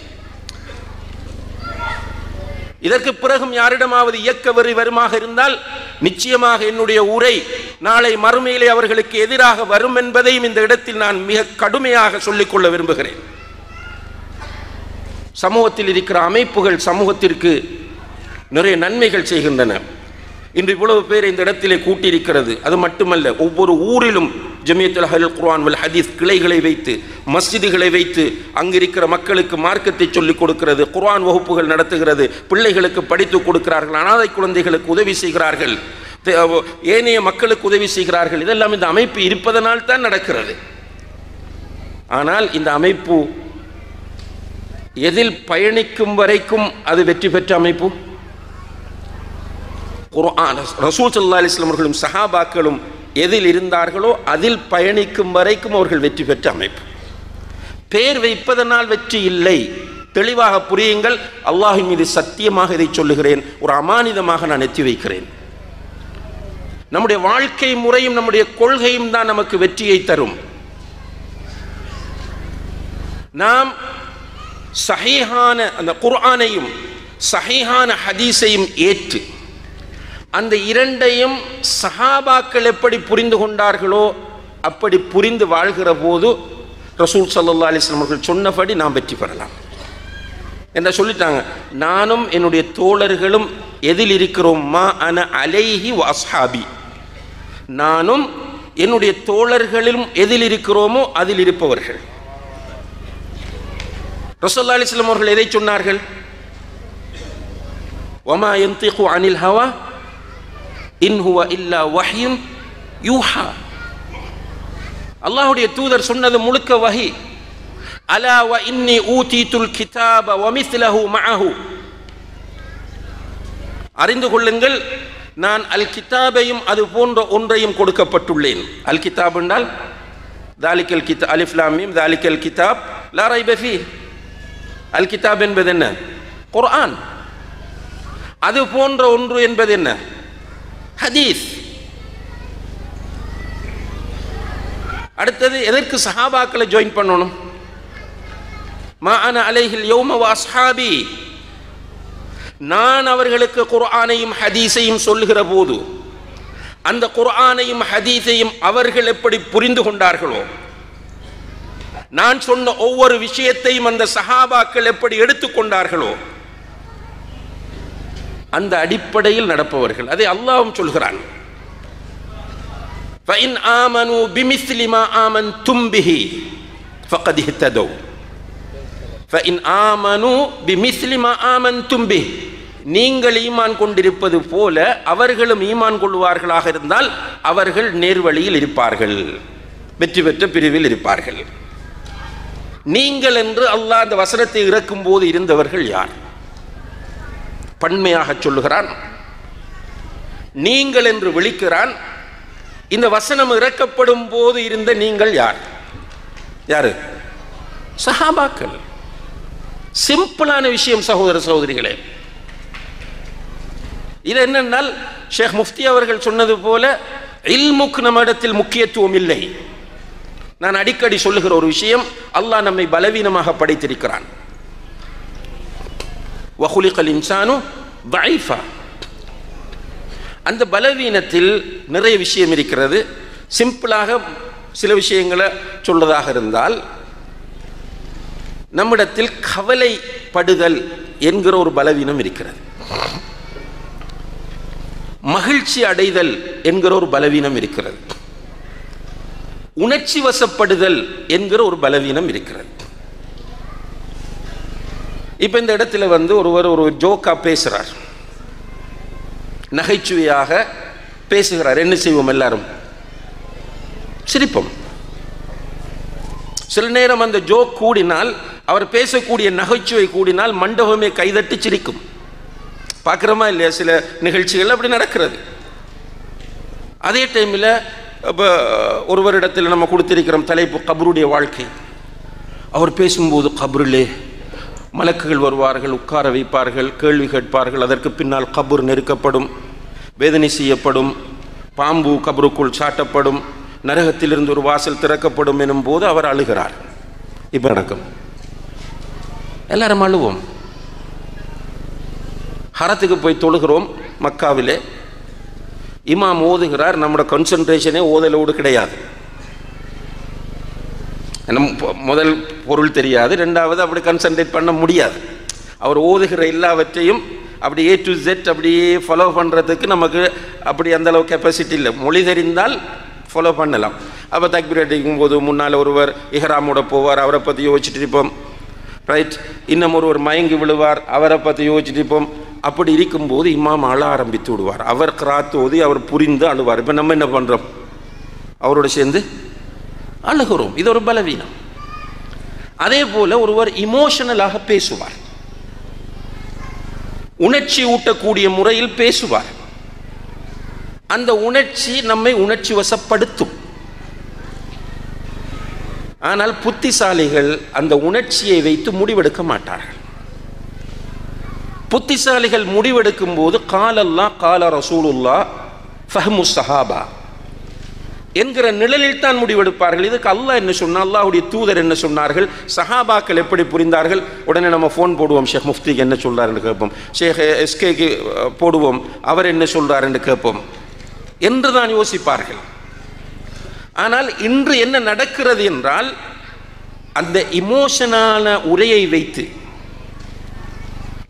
இதற்கு பிறகும் யாரிடமாவது இயக்க வெறி வருமாக இருந்தால் நிச்சயமாக என்னுடைய உரை நாளை மறுமையிலே அவர்களுக்கு எதிராக வரும் என்பதையும் இந்த இடத்தில் நான் மிக கடுமையாக சொல்லிக்கொள்ள விரும்புகிறேன். சமூகத்தில் இருக்கிற அமைப்புகள் சமூகத்திற்கு நிறைய நன்மைகள் செய்கின்றன. இன்று இவ்வளவு பேர் இந்த இடத்திலே கூட்டியிருக்கிறது. அது மட்டுமல்ல, ஒவ்வொரு ஊரிலும் ஜமியத்துல் அஹ்லுல் குர்ஆன் வல் ஹதீஸ் கிளைகளை வைத்து, மஸ்ஜிதுகளை வைத்து அங்கிருக்கிற மக்களுக்கு மார்க்கத்தை சொல்லிக் கொடுக்கிறது, குர்ஆன் வகுப்புகள் நடத்துகிறது, பிள்ளைகளுக்கு படித்து கொடுக்கிறார்கள், அனாதை குழந்தைகளுக்கு உதவி செய்கிறார்கள், ஏனைய மக்களுக்கு உதவி செய்கிறார்கள். இதெல்லாம் இந்த அமைப்பு இருப்பதனால் தான் நடக்கிறது. ஆனால் இந்த அமைப்பு எதில் பயணிக்கும் வரைக்கும் அது வெற்றி பெற்ற அமைப்பு? குர்ஆன் ரசூல் ஸல்லல்லாஹு அலைஹி வஸல்லம் அவர்களும் சஹாபாக்களும் எதில் இருந்தார்களோ அதில் பயணிக்கும் வரைக்கும் அவர்கள் வெற்றி பெற்ற அமைப்பு. பேர் வைப்பதனால் வெற்றி இல்லை. தெளிவாக புரியுங்கள். அல்லாஹ்வின் மீது சத்தியமாக இதை சொல்லுகிறேன், ஒரு அமானிதமாக நான் எத்தி வைக்கிறேன். நம்முடைய வாழ்க்கை முறையும் நம்முடைய கொள்கையும் தான் நமக்கு வெற்றியை தரும். நாம் சஹீஹான அந்த குர்ஆனையும் சஹீஹான ஹதீஸையும் ஏற்று அந்த இரண்டையும் சஹாபாக்கள் எப்படி புரிந்து கொண்டார்களோ அப்படி புரிந்து வாழ்கிற போது ரசூல் ஸல்லல்லாஹு அலைஹி வஸல்லம் அவர்கள் சொன்னபடி நாம் வெற்றி பெறலாம் என்ன சொல்லிட்டாங்க. நானும் என்னுடைய தோழர்களும் எதில் இருக்கிறோம்? மா அன அலைஹி வ அஸ்ஹாபி. நானும் என்னுடைய தோழர்களும் எதில் இருக்கிறோமோ அதில் இருப்பவர்கள். ரசூலுல்லாஹி அலைஹி வஸல்லம் அவர்கள் எதை சொன்னார்கள்? வமா யன்திகு அனில் ஹவா இன் ஹுவ இல்லா வஹ்யுன் யூஹா. அல்லாஹ்வுடைய தூதர் சொன்னது முழுக்க வஹி. அலா வ இன்னி ஊதீதுல் கிதாப வ மிஸ்லஹு மஅஹு. அறிந்து கொள்ளுங்கள், நான் அல் கிதாபையும் அது போன்ற ஒன்றையும் கொடுக்கப்பட்டுள்ளேன். அல் கிதாப் என்றால் தாலிகல் கிதாப், அலிஃப் லாம் மீம், தாலிகல் கிதாப் லா ரைப ஃபீஹ். அல் கிதாப் என்பது என்ன? குர்ஆன். அது போன்ற ஒன்று என்பது என்ன? ஹதீஸ். அடுத்தது எதற்கு சஹாபாக்களை ஜாயின் பண்ணணும்? மா அன அலைஹில் யௌம வ அஸ்ஹாபி. நான் அவர்களுக்கு குர்ஆனையும் ஹதீஸையும் சொல்லுகிற போது அந்த குர்ஆனையும் ஹதீஸையும் அவர்கள் எப்படி புரிந்து கொண்டார்களோ, நான் சொன்ன ஒவ்வொரு விஷயத்தையும் அந்த சஹாபாக்கள் எப்படி எடுத்துக்கொண்டார்களோ அந்த அடிப்படையில் நடப்பவர்கள். அதை அல்லாஹ்வும் சொல்கிறான். فَإِنْ آمَنُوا بِمِثْلِ مَا آمَنْتُمْ بِهِ فَقَدِ اهْتَدَوْا. فَإِنْ آمَنُوا بِمِثْلِ مَا آمَنْتُمْ بِهِ. நீங்கள் ஈமான் கொண்டிருப்பது போல அவர்களும் ஈமான் கொள்வார்களாக இருந்தால் அவர்கள் நேர்வழியில் இருப்பார்கள், வெற்றி பெற்ற பிரிவில் இருப்பார்கள். நீங்கள் என்று அல்லாஹ் அந்த வசனத்தை இறக்கும் போது இருந்தவர்கள் யார்? பன்மையாக சொல்லுகிறான். நீங்கள் என்று விழிக்கிறான். இந்த வசனம் இறக்கப்படும் போது இருந்த நீங்கள் யார்? யாரு? சஹாபாக்கள். சிம்பிளான விஷயம் சகோதர சகோதரிகளே. இது என்னென்னால் ஷேக் முஃப்தி அவர்கள் சொன்னது போல இல்முக்கு நம்ம இடத்தில் முக்கியத்துவம் இல்லை. நான் அடிக்கடி சொல்லுகிற ஒரு விஷயம், அல்லாஹ் நம்மை பலவீனமாக படைத்திருக்கிறான். வஹுலிகல் இன்சானு தஈஃபா. அந்த பலவீனத்தில் நிறைய விஷயம் இருக்கிறது. சிம்பிளாக சில விஷயங்களை சொல்வதாக இருந்தால், நம்மிடத்தில் கவலைப்படுதல் என்கிற ஒரு பலவீனம் இருக்கிறது. மகிழ்ச்சி அடைதல் என்கிற ஒரு பலவீனம் இருக்கிறது. உணர்ச்சி வசப்படுதல் என்கிற ஒரு பலவீனம் இருக்கிறது. இப்போ இந்த இடத்துல ஒருவர் ஒரு ஜோக்கா பேசுகிறார், நகைச்சுவையாக பேசுகிறார். என்ன செய்வோம்? எல்லாரும் சிரிப்போம். சில நேரம் அந்த ஜோக் கூடினால், அவர் பேசக்கூடிய நகைச்சுவை கூடினால் மண்டபமே கைதட்டி சிரிக்கும். பார்க்குறோமா இல்லையா? சில நிகழ்ச்சிகள் அப்படி நடக்கிறது. அதே டைமில் இப்போ ஒருவரிடத்தில் நம்ம கொடுத்திருக்கிறோம் தலைப்பு கபருடைய வாழ்க்கை. அவர் பேசும்போது கபரிலே மலக்குகள் வருவார்கள், உட்கார வைப்பார்கள், கேள்வி கேட்பார்கள். அதற்கு பின்னால் கபர் நெருக்கப்படும், வேதனை செய்யப்படும், பாம்பு கபருக்குள் சாட்டப்படும், நரகத்திலிருந்து ஒரு வாசல் திறக்கப்படும் எனும் போது அவர் அழுகிறார். இப்போ நடக்கும், எல்லாரும் அழுவோம். ஹரத்துக்கு போய் தொழுகிறோம் மக்காவிலே, இமாம் ஓதுகிறார், நம்மளோட கான்சன்ட்ரேஷனே ஓதலோடு கிடையாது. முதல் பொருள் தெரியாது, ரெண்டாவது அப்படி கான்சன்ட்ரேட் பண்ண முடியாது. அவர் ஓதுகிற எல்லாவற்றையும் அப்படி A to Z அப்படியே ஃபாலோ பண்ணுறதுக்கு நமக்கு அப்படி அந்தளவு கெப்பாசிட்டி இல்லை. மொழி தெரிந்தால் ஃபாலோ பண்ணலாம். அப்போ தக்பீர் அடிக்கும் போது முன்னால் ஒருவர் இஹ்ராமோட போவார், அவரை பற்றி யோசிச்சுட்டு இருப்போம். ரைட், இன்னும் ஒருவர் மயங்கி விழுவார், அவரை பற்றி யோசிச்சுட்டு இருப்போம். அப்படி இருக்கும்போது இமாம் அழ ஆரம்பித்து விடுவார். அவர் கிராத் ஓதி அவர் புரிந்து அழுவார். இப்போ நம்ம என்ன பண்ணுறோம்? அவரோட சேர்ந்து அழுகிறோம். இது ஒரு பலவீனம். அதே போல ஒருவர் இமோஷனலாக பேசுவார், உணர்ச்சி ஊட்டக்கூடிய முறையில் பேசுவார். அந்த உணர்ச்சி நம்மை உணர்ச்சி வசப்படுத்தும். ஆனால் புத்திசாலிகள் அந்த உணர்ச்சியை வைத்து முடிவெடுக்க மாட்டார்கள். புத்திசாலிகள் முடிவெடுக்கும் போது கால அல்லாஹ் கால ரசூலுல்லாஹ் ஃபஹ்மு ஸஹாபா என்கிற நிழலில் தான் முடிவெடுப்பார்கள். இதுக்கு அல்லாஹ் என்ன சொன்னார், அல்லாஹ்வுடைய தூதர் என்ன சொன்னார்கள், சஹாபாக்கள் எப்படி புரிந்தார்கள். உடனே நம்ம ஃபோன் போடுவோம், ஷேக் முஃப்திக்கு என்ன சொல்றாருன்னு கேட்போம், ஷேக் எஸ்கேக்கு போடுவோம், அவர் என்ன சொல்றாருன்னு கேட்போம் என்று தான் யோசிப்பார்கள். ஆனால் இன்று என்ன நடக்கிறது என்றால், அந்த இமோஷனான உரையை வைத்து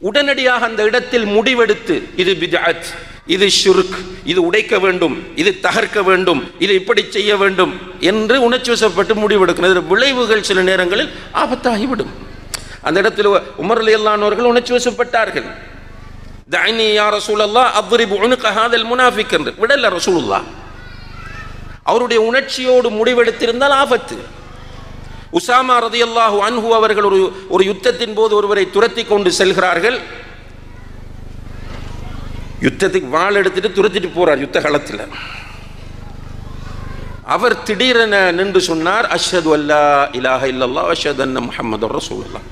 உடனடியாக அந்த இடத்தில் முடிவெடுத்து இது பித்அத், இது ஷிர்க், இது உடைக்க வேண்டும், இது தகர்க்க வேண்டும், இது இப்படி செய்ய வேண்டும் என்று உணர்ச்சி வசப்பட்டு முடிவெடுக்கிறது. விளைவுகள் சில நேரங்களில் ஆபத்தாகிவிடும். அந்த இடத்தில் உமர் ரலியல்லாஹு அன்ஹு அவர்கள் உணர்ச்சி வசப்பட்டார்கள். தஅனி யா ரசூலல்லாஹ் அத்ரிபு உனுக ஹாதல் முனாஃபிக் என்று விடல ரசூலுல்லாஹ். அவருடைய உணர்ச்சியோடு முடிவெடுத்திருந்தால் ஆபத்து. உசாமா ரலியல்லாஹு அன்ஹு அவர்கள் ஒரு யுத்தத்தின் போது ஒருவரை துரத்தி கொண்டு செல்கிறார்கள். யுத்தத்துக்கு வாள் எடுத்துட்டு துரத்திட்டு போறார் யுத்த காலத்தில். அவர் திடீரென நின்று சொன்னார், அஷ்ஹது அல்லா இலாஹ இல்லல்லாஹ் அஷ்ஹது அன்ன முஹம்மது ரசூலுல்லாஹ்.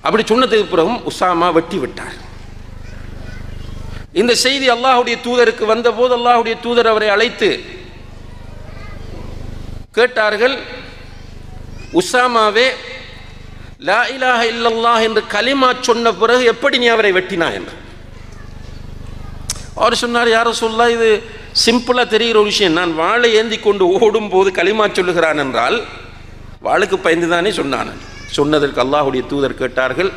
அப்படி சொன்னதுக்கு பிறகும் உசாமா வெட்டி விட்டார். இந்த செய்தி அல்லாஹ்வுடைய தூதருக்கு வந்தபோது அல்லாஹ்வுடைய தூதர் அவரை அழைத்து கேட்டார்கள், உசாமாவே லா இலாஹ இல்லல்லாஹ் என்று கலிமா சொன்ன பிறகு எப்படி நீ அவரை வெட்டினா என்று. அவர் சொன்னார், யார சொல்லா, இது சிம்பிளா தெரிகிற ஒரு விஷயம். நான் வாளை ஏந்தி கொண்டு ஓடும் போது கலிமா சொல்லுகிறான் என்றால் வாளுக்கு பயந்துதானே சொன்னான். சொன்னதற்கு அல்லாஹ்வுடைய தூதர் கேட்டார்கள்,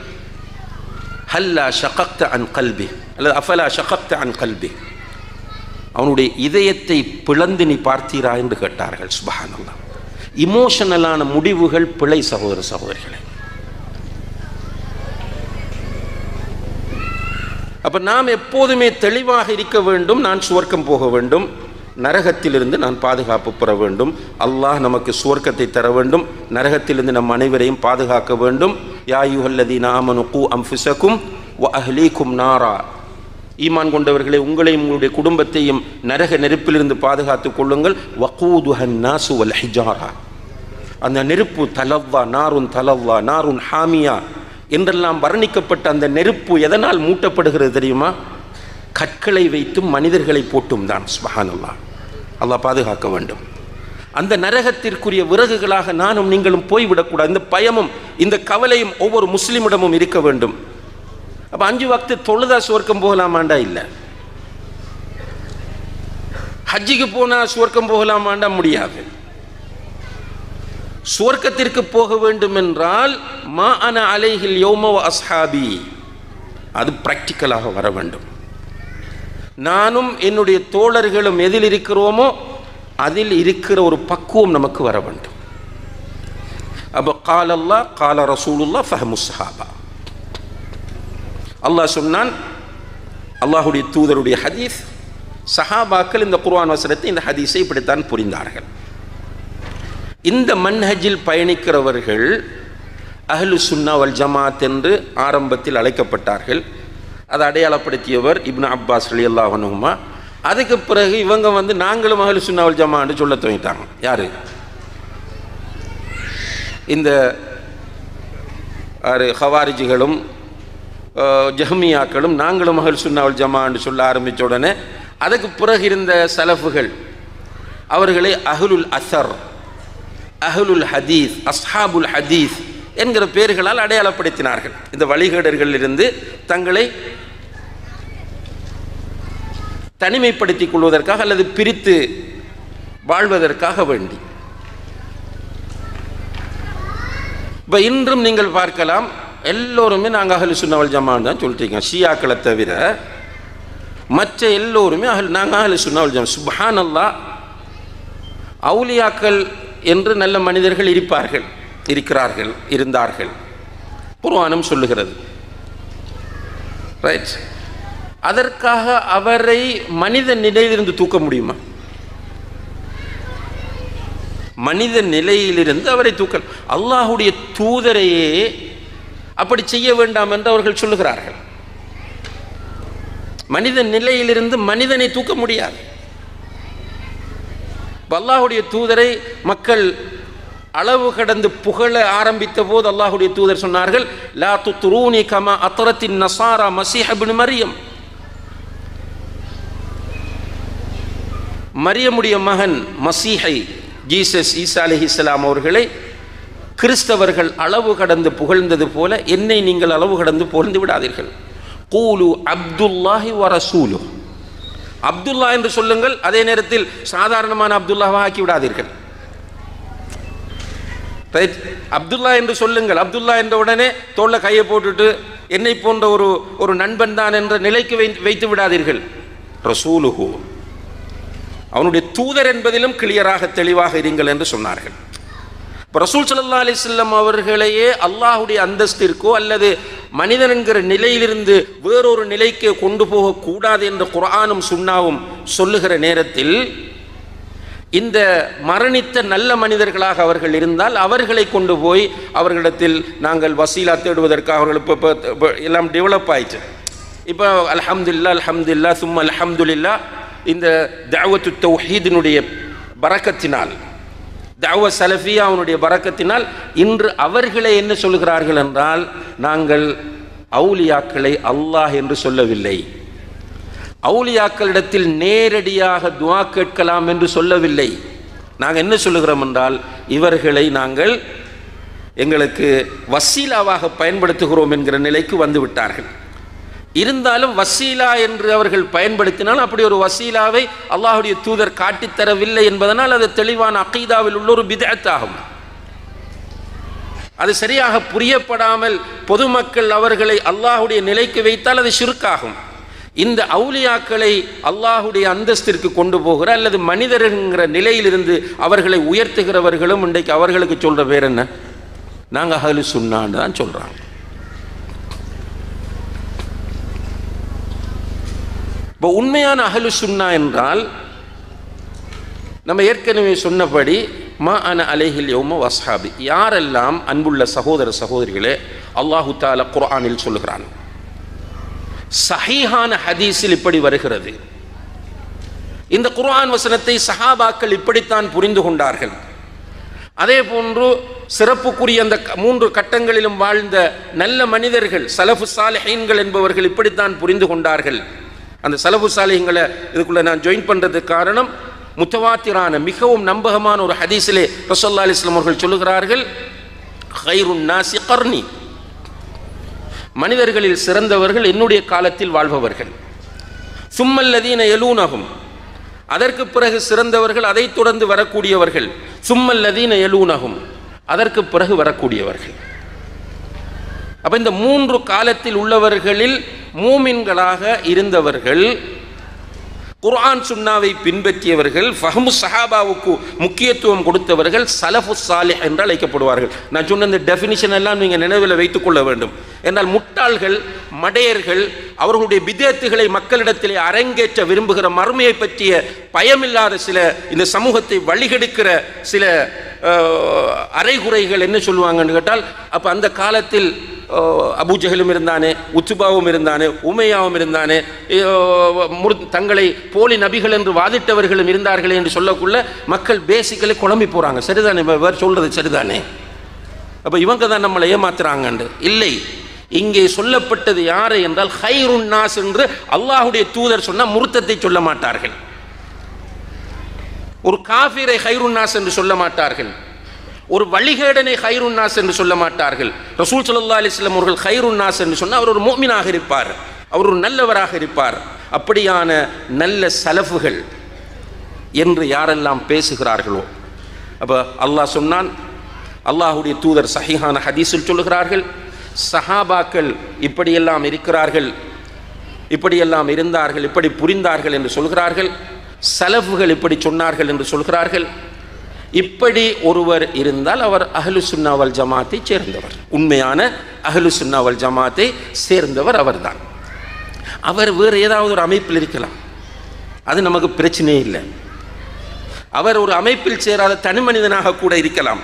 ஹல்லா ஷகக்த அன் கல்பி அல்லது அஃபலா ஷகக்த அன் கல்பி, அவனுடைய இதயத்தை பிளந்து நீ பார்த்தீரா என்று கேட்டார்கள். சுப்ஹானல்லாஹ். இமோஷனலான முடிவுகள் பிழை சகோதர சகோதரிகளே. அப்ப நாம் எப்போதுமே தெளிவாக இருக்க வேண்டும். நான் சுவர்க்கம் போக வேண்டும், நரகத்திலிருந்து நான் பாதுகாப்பு பெற வேண்டும். அல்லாஹ் நமக்கு சுவர்க்கத்தை தர வேண்டும், நரகத்திலிருந்து நம் அனைவரையும் பாதுகாக்க வேண்டும். யா அய்யுஹல்லதீன ஆமனு கூ அன்ஃபுஸக்கும் வ அஹ்லீக்கும் நாரா, ஈமான் கொண்டவர்களே உங்களையும் உங்களுடைய குடும்பத்தையும் நரக நெருப்பிலிருந்து பாதுகாத்துக் கொள்ளுங்கள். வகூதுஹன் நாசு வல் ஹிஜாரா, அந்த நெருப்பு தலவ்வா நாருன் தலவ்வா நாருன் ஹாமியா என்றெல்லாம் வர்ணிக்கப்பட்ட அந்த நெருப்பு எதனால் மூட்டப்படுகிறது தெரியுமா? கற்களை வைத்தும் மனிதர்களை போட்டும் தான். சுப்ஹானல்லாஹ். அல்லாஹ் பாதுகாக்க வேண்டும். அந்த நரகத்திற்குரிய விறகுகளாக நானும் நீங்களும் போய்விடக்கூடாது. இந்த பயமும் இந்த கவலையும் ஒவ்வொரு முஸ்லிமிடமும் இருக்க வேண்டும். அப்ப 5 வக்து தொழுதா சுவர்க்கம் போகலாமாண்டா? இல்லை. ஹஜ்ஜிக்கு போனா சுவர்க்கம் போகலாமாண்டா? முடியாது. சுவர்க்கத்திற்கு போக வேண்டும் என்றால் மா அன அலைஹில் யௌம வ அஸ்ஹாபி, அது பிராக்டிக்கலாக வர வேண்டும். நானும் என்னுடைய தோழர்களும் எதில் இருக்கிறோமோ அதில் இருக்கிற ஒரு பக்குவம் நமக்கு வர வேண்டும். அப்ப கால அல்லாஹ் கால ரசூலுல்லாஹ் ஃபஹ்மு ஸஹாபா. அல்லாஹ் சொன்னான், அல்லாஹ்வுடைய தூதருடைய ஹதீஸ், சஹாபாக்கள் இந்த குர்ஆன் வசனத்தை இந்த ஹதீஸை இப்படித்தான் புரிந்தார்கள். இந்த மன்ஹஜில் பயணிக்கிறவர்கள் அஹ்லு சுன்னா வல் ஜமாத் என்று ஆரம்பத்தில் அழைக்கப்பட்டார்கள். அதை அடையாளப்படுத்தியவர் இப்னு அப்பாஸ் ரலியல்லாஹு அன்ஹுமா. அதுக்கு பிறகு இவங்க வந்து நாங்களும் அஹ்லு சுன்னா வல் ஜமாஅன்னு சொல்ல துவங்கிட்டாங்க. யாரு? இந்த ஹவாரிஜிகளும் ஜஹ்மியாக்களும் நாங்களும் அஹ்லு சுன்னா வல் ஜமாஅன்னு சொல்ல ஆரம்பித்த உடனே அதுக்கு பிறகு இருந்த சலஃபுகள் அவர்களை அஹ்லுல் அஸர், அஹ்லுல் ஹதீஸ், அஸ்ஹாபுல் ஹதீஸ் என்கிற பெயர்களால் அடையாளப்படுத்தினார்கள். இந்த வழிகேடர்களிலிருந்து தங்களை தனிமைப்படுத்திக் கொள்வதற்காக அல்லது பிரித்து வாழ்வதற்காக வேண்டி. இப்போ இன்றும் நீங்கள் பார்க்கலாம், எல்லோருமே நாங்கள் அஹ்லு சுன்னா வல் ஜமாஅத் தான் சொல்லிட்டீங்க. ஷியாக்களை தவிர மற்ற எல்லோருமே நாங்கள் அஹ்லு சுன்னா வல் ஜமாஅத். சுப்ஹானல்லாஹ், அவுலியாக்கள் என்று நல்ல மனிதர்கள் இருக்கிறார்கள், இருந்தார்கள், குர்ஆனும் சொல்லுகிறது. ரைட். அதற்காக அவரை மனித நிலையிலிருந்து தூக்க முடியுமா? மனித நிலையிலிருந்து அவரை தூக்க, அல்லாஹுடைய தூதரையே அப்படி செய்ய வேண்டாம் என்று அவர்கள் சொல்லுகிறார்கள். மனித நிலையிலிருந்து மனிதனை தூக்க முடியாது. அல்லாஹுடைய தூதரை மக்கள் அளவு கடந்து புகழ ஆரம்பித்த போது அல்லாஹுடைய தூதர் சொன்னார்கள், லா துத்ரூனி கமா அத்ரத்தின் நஸாரா மஸீஹ் இப்னு மரியம். மரியமுடைய மகன் மசீஹை, ஜீசஸ் ஈசா அலைஹிஸ்ஸலாம் அவர்களை கிறிஸ்தவர்கள் அளவு கடந்து புகழ்ந்தது போல என்னை நீங்கள் அளவு கடந்து புகழ்ந்து விடாதீர்கள். கூலு அப்துல்லாஹி வ ரசூலுஹு, அப்துல்லா என்று சொல்லுங்கள், அதே நேரத்தில் சாதாரணமான அப்துல்லாவை ஆக்கி விடாதீர்கள். அப்துல்லா என்று சொல்லுங்கள், அப்துல்லா என்ற உடனே தோல்ல கையை போட்டுட்டு என்னை போன்ற ஒரு நண்பன் தான் என்ற நிலைக்கு வைத்து விடாதீர்கள். ரசூலுஹு, அவனுடைய தூதர் என்பதிலும் கிளியராக தெளிவாக இருங்கள் என்று சொன்னார்கள். இப்போ ரசூல் ஸல்லல்லாஹு அலைஹி வஸல்லம் அவர்களையே அல்லாஹுடைய அந்தஸ்திற்கோ அல்லது மனிதன் என்கிற நிலையிலிருந்து வேறொரு நிலைக்கு கொண்டு போகக்கூடாது என்ற குர்ஆனும் சுன்னாவும் சொல்லுகிற நேரத்தில் இந்த மரணித்த நல்ல மனிதர்களாக அவர்கள் இருந்தால் அவர்களை கொண்டு போய் அவர்களிடத்தில் நாங்கள் வசீலா தேடுவதற்காக அவர்கள் இப்போ எல்லாம் டெவலப் ஆயிடுச்சு. இப்போ அல்ஹம்துலில்லாஹ் அல்ஹம்துலில்லாஹ் சும்மா அல்ஹம்துலில்லாஹ் இந்த தஅவத்து தௌஹீதினுடைய பரக்கத்தினால், தஅவ சலஃபியாவுடைய பரக்கத்தினால் இன்று அவர்களே என்ன சொல்கிறார்கள் என்றால், நாங்கள் அவுலியாக்களை அல்லாஹ் என்று சொல்லவில்லை, அவுலியாக்களிடத்தில் நேரடியாக துஆ கேட்கலாம் என்று சொல்லவில்லை. நாங்கள் என்ன சொல்லுகிறோம் என்றால், இவர்களை நாங்கள் எங்களுக்கு வசீலாவாக பயன்படுத்துகிறோம் என்கிற நிலைக்கு வந்து விட்டார்கள். இருந்தாலும் வசீலா என்று அவர்கள் பயன்படுத்தினால் அப்படி ஒரு வசீலாவை அல்லாஹுடைய தூதர் காட்டித்தரவில்லை என்பதனால் அது தெளிவான அகீதாவில் உள்ள ஒரு பித்அத் ஆகும். அது சரியாக புரியப்படாமல் பொதுமக்கள் அவர்களை அல்லாஹுடைய நிலைக்கு வைத்தால் அது ஷிர்காகும். இந்த அவுலியாக்களை அல்லாஹுடைய அந்தஸ்திற்கு கொண்டு போகிற அல்லது மனிதர்ங்கிற நிலையிலிருந்து அவர்களை உயர்த்துகிறவர்களும் இன்றைக்கு அவர்களுக்கு சொல்ற பேர் என்ன? நாங்கள் அஹ்லு சுன்னான்னு தான் சொல்றாங்க. இப்போ உண்மையான அஹ்லு சுன்னா என்றால் நம்ம ஏற்கனவே சொன்னபடி மா அன அலைஹில் யௌம வஸ்ஹாபி, யாரெல்லாம் அன்புள்ள சகோதர சகோதரிகளே அல்லாஹு தஆலா குர்ஆனில் சொல்லுகிறான், சஹீஹான ஹதீஸில் இப்படி வருகிறது. இந்த குர்ஆன் வசனத்தை சஹாபாக்கள் இப்படித்தான் புரிந்து கொண்டார்கள். அதே போன்று சிறப்புக்குரிய அந்த 3 கட்டங்களிலும் வாழ்ந்த நல்ல மனிதர்கள் ஸலஃபு ஸாலிஹீன்கள் என்பவர்கள் இப்படித்தான் புரிந்து கொண்டார்கள். அந்த ஸலஃபு ஸாலிஹீன்களை இதுக்குள்ள நான் ஜாயின் பண்றதுக்கு காரணம், முத்தவாத்திரான மிகவும் நம்பகமான ஒரு ஹதீஸிலே ரசூலுல்லாஹி ஸல்லல்லாஹு அலைஹி வஸல்லம் அவர்கள் சொல்லுகிறார்கள், கைருன் நாஸி கர்னி, மனிதர்களில் சிறந்தவர்கள் என்னுடைய காலத்தில் வாழ்பவர்கள். சும்மல்லதீன யலூனஹும், அதற்கு பிறகு சிறந்தவர்கள் அதை தொடர்ந்து வரக்கூடியவர்கள். சும்மல்லதீன யலூனஹும், அதற்கு பிறகு வரக்கூடியவர்கள். அப்ப இந்த 3 காலத்தில் உள்ளவர்களில் மூமின்களாக இருந்தவர்கள், குர்ஆன் சுன்னாவை பின்பற்றியவர்கள், ஃபஹ்மு சஹாபாவுக்கு முக்கியத்துவம் கொடுத்தவர்கள் ஸலஃபு ஸாலிஹ் என்று அழைக்கப்படுவார்கள். நான் சொன்ன இந்த டெஃபினிஷன் எல்லாம் நீங்கள் நினைவில் வைத்துக் கொள்ள வேண்டும். என்றால் முட்டாள்கள், மடையர்கள், அவர்களுடைய பிதஅத்துகளை மக்களிடத்திலே அரங்கேற்ற விரும்புகிற, மறுமையை பற்றிய பயமில்லாத சில, இந்த சமூகத்தை வழிகெடுக்கிற சில அரைகுறைகள் என்ன சொல்லுவாங்கன்னு கேட்டால், அப்போ அந்த காலத்தில் அபூஜஹலும் இருந்தானே, உத்துபாவும் இருந்தானே, உமையாவும் இருந்தானே, தங்களை போலி நபிகள் என்று வாதிட்டவர்களும் இருந்தார்களே என்று சொல்லக்குள்ள மக்கள் பேசிக்கலி குழம்பி போகிறாங்க. சரிதானே, வேறு சொல்கிறது சரிதானே, அப்போ இவங்க தான் நம்மளை ஏமாத்துறாங்கண்டு இல்லை. இங்கே சொல்லப்பட்டது யாரை என்றால் ஹைருன் நாஸ் என்று அல்லாஹுடைய தூதர் சொன்னால் முர்த்தத்தை சொல்ல மாட்டார்கள். ஒரு காஃபிரை ஹைருன் நாஸ் என்று சொல்ல மாட்டார்கள். ஒரு வழிகேடனை ஹைருன் நாஸ் என்று சொல்ல மாட்டார்கள். ரசூல் ஸல்லல்லாஹு அலைஹி வஸல்லம் அவர்கள் ஹைருன் நாஸ் என்று சொன்னால் அவர் ஒரு முஃமினாக இருப்பார், அவர் ஒரு நல்லவராக இருப்பார். அப்படியான நல்ல சலஃபுகள் என்று யாரெல்லாம் பேசுகிறார்களோ, அப்போ அல்லாஹ் சொன்னான், அல்லாஹுடைய தூதர் சஹீஹான ஹதீஸில் சொல்லுகிறார்கள், சஹாபாக்கள் இப்படியெல்லாம் இருக்கிறார்கள், இப்படியெல்லாம் இருந்தார்கள், இப்படி புரிந்தார்கள் என்று சொல்கிறார்கள். சலஃபுகள் இப்படி சொன்னார்கள் என்று சொல்கிறார்கள். இப்படி ஒருவர் இருந்தால் அவர் அஹ்லு சுன்னா வல் ஜமாத்தை சேர்ந்தவர், உண்மையான அஹ்லு சுன்னா வல் ஜமாத்தை சேர்ந்தவர் அவர்தான். அவர் வேறு ஏதாவது ஒரு அமைப்பில் இருக்கலாம், அது நமக்கு பிரச்சனையே இல்லை. அவர் ஒரு அமைப்பில் சேராத தனி மனிதனாக கூட இருக்கலாம்.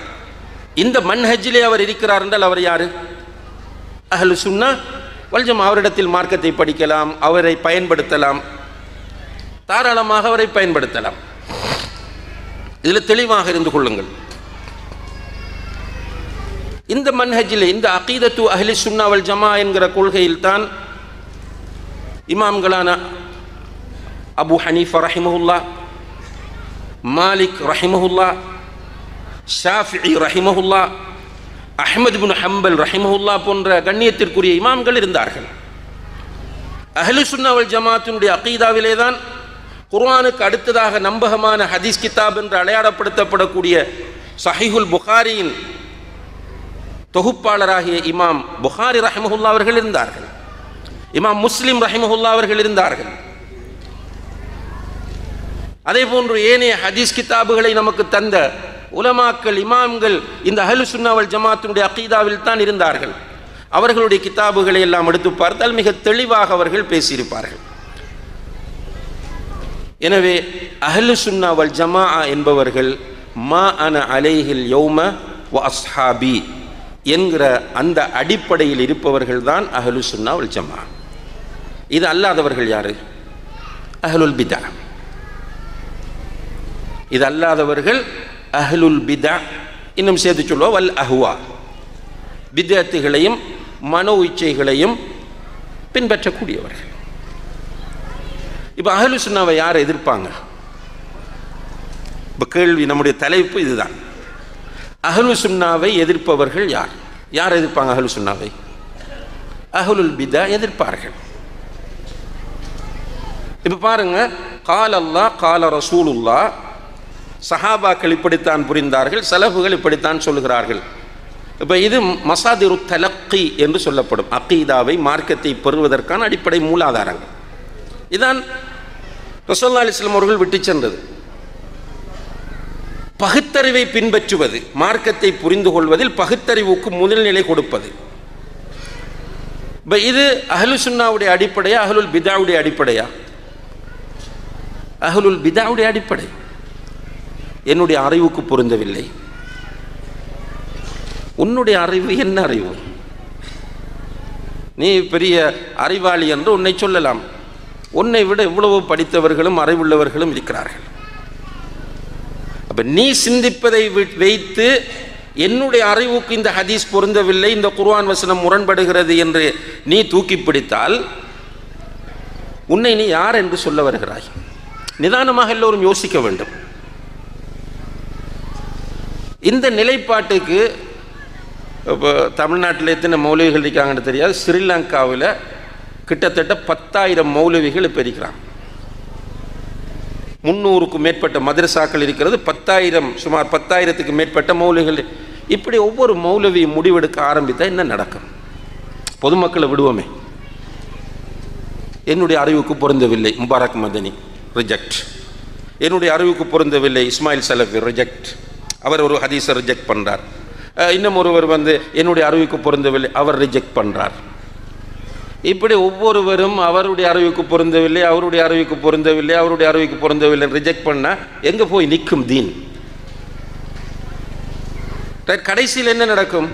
இந்த மன்ஹஜிலே அவர் இருக்கிறார் என்றால் அவர் யார்? அஹ்லு சுன்னா வல் ஜமா. அவரிடத்தில் மார்க்கத்தை படிக்கலாம், அவரை பயன்படுத்தலாம், தாராளமாக அவரை பயன்படுத்தலாம். இதில் தெளிவாக இருந்து கொள்ளுங்கள். இந்த மன்ஹஜிலே, இந்த அகீதத்து அஹ்லி சுன்னா வல் ஜமா என்கிற கொள்கையில் தான் இமாம்களான அபு ஹனீஃபா ரஹிமஹுல்லா, மாலிக் ரஹிமஹுல்லா, ஷாஃபிஈ ரஹிமஹுல்லா, அஹ்மத் இப்னு ஹம்பல் ரஹிமஹுல்லா போன்ற கண்ணியத்திற்குரிய இமாம்கள் இருந்தார்கள். அஹ்லு சுன்னா வல் ஜமாத்தினுடைய அகீதாவிலே தான் குர்ஆனுக்கு அடுத்ததாக நம்பகமான ஹதீஸ் கிதாப் என்று அடையாளப்படுத்தப்படக்கூடிய சஹீஹுல் புகாரியின் தொகுப்பாளராகிய இமாம் புகாரி ரஹிமஹுல்லா அவர்கள் இருந்தார்கள். இமாம் முஸ்லிம் ரஹிமஹுல்லா அவர்கள் இருந்தார்கள். அதே போன்று ஏனைய ஹதீஸ் கிதாபுகளை நமக்கு தந்த உலமாக்கள், இமாம்கள் இந்த அஹ்லு சுன்னா வல் ஜமாத்தினுடைய அகீதாவில் தான் இருந்தார்கள். அவர்களுடைய கிதாபுகளை எல்லாம் எடுத்து பார்த்தால் மிக தெளிவாக அவர்கள் பேசியிருப்பார்கள். எனவே அஹ்லு சுன்னா வல் ஜமா என்பவர்கள் மா அன அலைஹில் யௌம வ அஸ்ஹாபி என்கிற அந்த அடிப்படையில் இருப்பவர்கள் தான் அஹ்லு சுன்னா வல் ஜமா. இது அல்லாதவர்கள் யாரு? அஹ்லுல் பிதா. இது அல்லாதவர்கள் அஹ்லுல் பிதா. இன்னும் சேர்த்து சொல்லுவோம் வல் அஹ்வா, பிதஅத்துகளையும் மனோ இச்சைகளையும் பின்பற்றக்கூடியவர்கள். இப்போ அஹ்லு சுன்னாவை யாரை எதிர்ப்பாங்க? இப்போ கேள்வி, நம்முடைய தலைப்பு இதுதான். அஹ்லு சுன்னாவை எதிர்ப்பவர்கள் யார்? யார் எதிர்ப்பாங்க அஹ்லு சுன்னாவை? அஹ்லுல் பிதா எதிர்ப்பார்கள். இப்போ பாருங்க, கால அல்லாஹ் கால ரசூலுல்லாஹ், சஹாபாக்கள் இப்படித்தான் புரிந்தார்கள், சலஃபுகள் இப்படித்தான் சொல்கிறார்கள். இப்போ இது மசாதிரு தலக்கி என்று சொல்லப்படும் அகீதாவை, மார்க்கத்தை பெறுவதற்கான அடிப்படை மூலாதாரங்கள். இதான் ரசூலுல்லாஹி அலைஹி வஸல்லம் அவர்கள் விட்டு சென்றது. பகுத்தறிவை பின்பற்றுவது, மார்க்கத்தை புரிந்து கொள்வதில் பகுத்தறிவுக்கு முதல்நிலை கொடுப்பது. இது அஹ்லு சுன்னாவுடைய அடிப்படையா அஹ்லுல் பிதாவுடைய அடிப்படையா? அஹ்லுல் பிதாவுடைய அடிப்படை. என்னுடைய அறிவுக்கு பொருந்தவில்லை. உன்னுடைய அறிவு என்ன அறிவு? நீ பெரிய அறிவாளி என்று உன்னை சொல்லலாம். உன்னை விட இவ்வளவு படித்தவர்களும் அறிவுள்ளவர்களும் இருக்கிறார்கள். அப்ப நீ சிந்திப்பதை வைத்து என்னுடைய அறிவுக்கு இந்த ஹதீஸ் பொருந்தவில்லை, இந்த குர்ஆன் வசனம் முரண்படுகிறது என்று நீ தூக்கி பிடித்தால் உன்னை நீ யார் என்று சொல்ல வருகிறாய்? நிதானமாக எல்லோரும் யோசிக்க வேண்டும். இந்த நிலைப்பாட்டுக்கு இப்போ தமிழ்நாட்டில் எத்தனை மௌலவிகள் இருக்காங்கன்னு தெரியாது. ஸ்ரீலங்காவில் கிட்டத்தட்ட 10,000 மௌலவிகள் இப்போ இருக்கிறாங்க. 300க்கும் மேற்பட்ட மதரசாக்கள் இருக்கிறது. 10,000, சுமார் 10,000க்கு மேற்பட்ட மௌலவிகள். இப்படி ஒவ்வொரு மௌலவியும் முடிவெடுக்க ஆரம்பித்தால் என்ன நடக்கும்? பொதுமக்களை விடுவோமே. என்னுடைய அறிவுக்கு பொருந்தவில்லை முபாரக் மதனி, ரிஜெக்ட். என்னுடைய அறிவுக்கு பொருந்தவில்லை இஸ்மாயில் சலஃபி, ரிஜெக்ட். அவர் ஒரு ஹதீஸை ரிஜெக்ட் பண்ணுறார். இன்னும் ஒருவர் என்னுடைய அறிவுக்கு பொருந்தவில்லை, அவர் ரிஜெக்ட் பண்ணுறார். இப்படி ஒவ்வொருவரும் அவருடைய அறிவுக்கு பொருந்தவில்லை, அவருடைய அறிவுக்கு பொருந்தவில்லை, அவருடைய அறிவுக்கு பொருந்தவில்லை ரிஜெக்ட் பண்ணால் எங்கே போய் நிற்கும் தீன்? கடைசியில் என்ன நடக்கும்?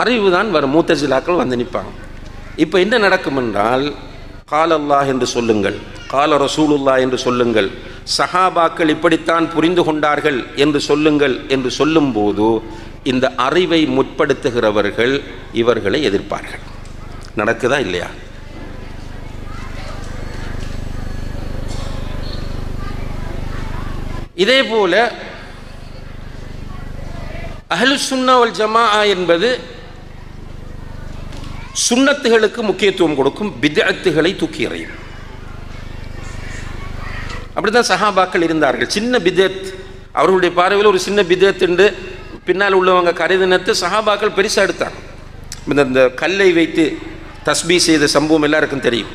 அறிவு தான் வரும். மூத்தசிலாக்கள் வந்து நிற்பாங்க. இப்போ என்ன நடக்கும் என்றால், கால அல்லாஹ் என்று சொல்லுங்கள், கால ரசூலுல்லாஹ் என்று சொல்லுங்கள், சஹாபாக்கள் இப்படித்தான் புரிந்து கொண்டார்கள் என்று சொல்லுங்கள் என்று சொல்லும்போது இந்த அறிவை முற்படுத்துகிறவர்கள் இவர்களை எதிர்ப்பார்கள். நடக்குதா இல்லையா? இதே போல அஹ்லுஸ் சுன்னா வல் ஜமாஅ என்பது சுன்னத்துகளுக்கு முக்கியத்துவம் கொடுக்கும், பித்அத்துகளை தூக்கி எறியும். அப்படிதான் சஹாபாக்கள் இருந்தார்கள். சின்ன பித்அத் அவர்களுடைய பார்வையில் ஒரு சின்ன பித்அத் என்று பின்னால் உள்ளவங்க கருதினத்தை சஹாபாக்கள் பெருசாக எடுத்தாங்க. இந்த கல்லை வைத்து தஸ்பீ செய்த சம்பவம் எல்லாருக்கும் தெரியும்.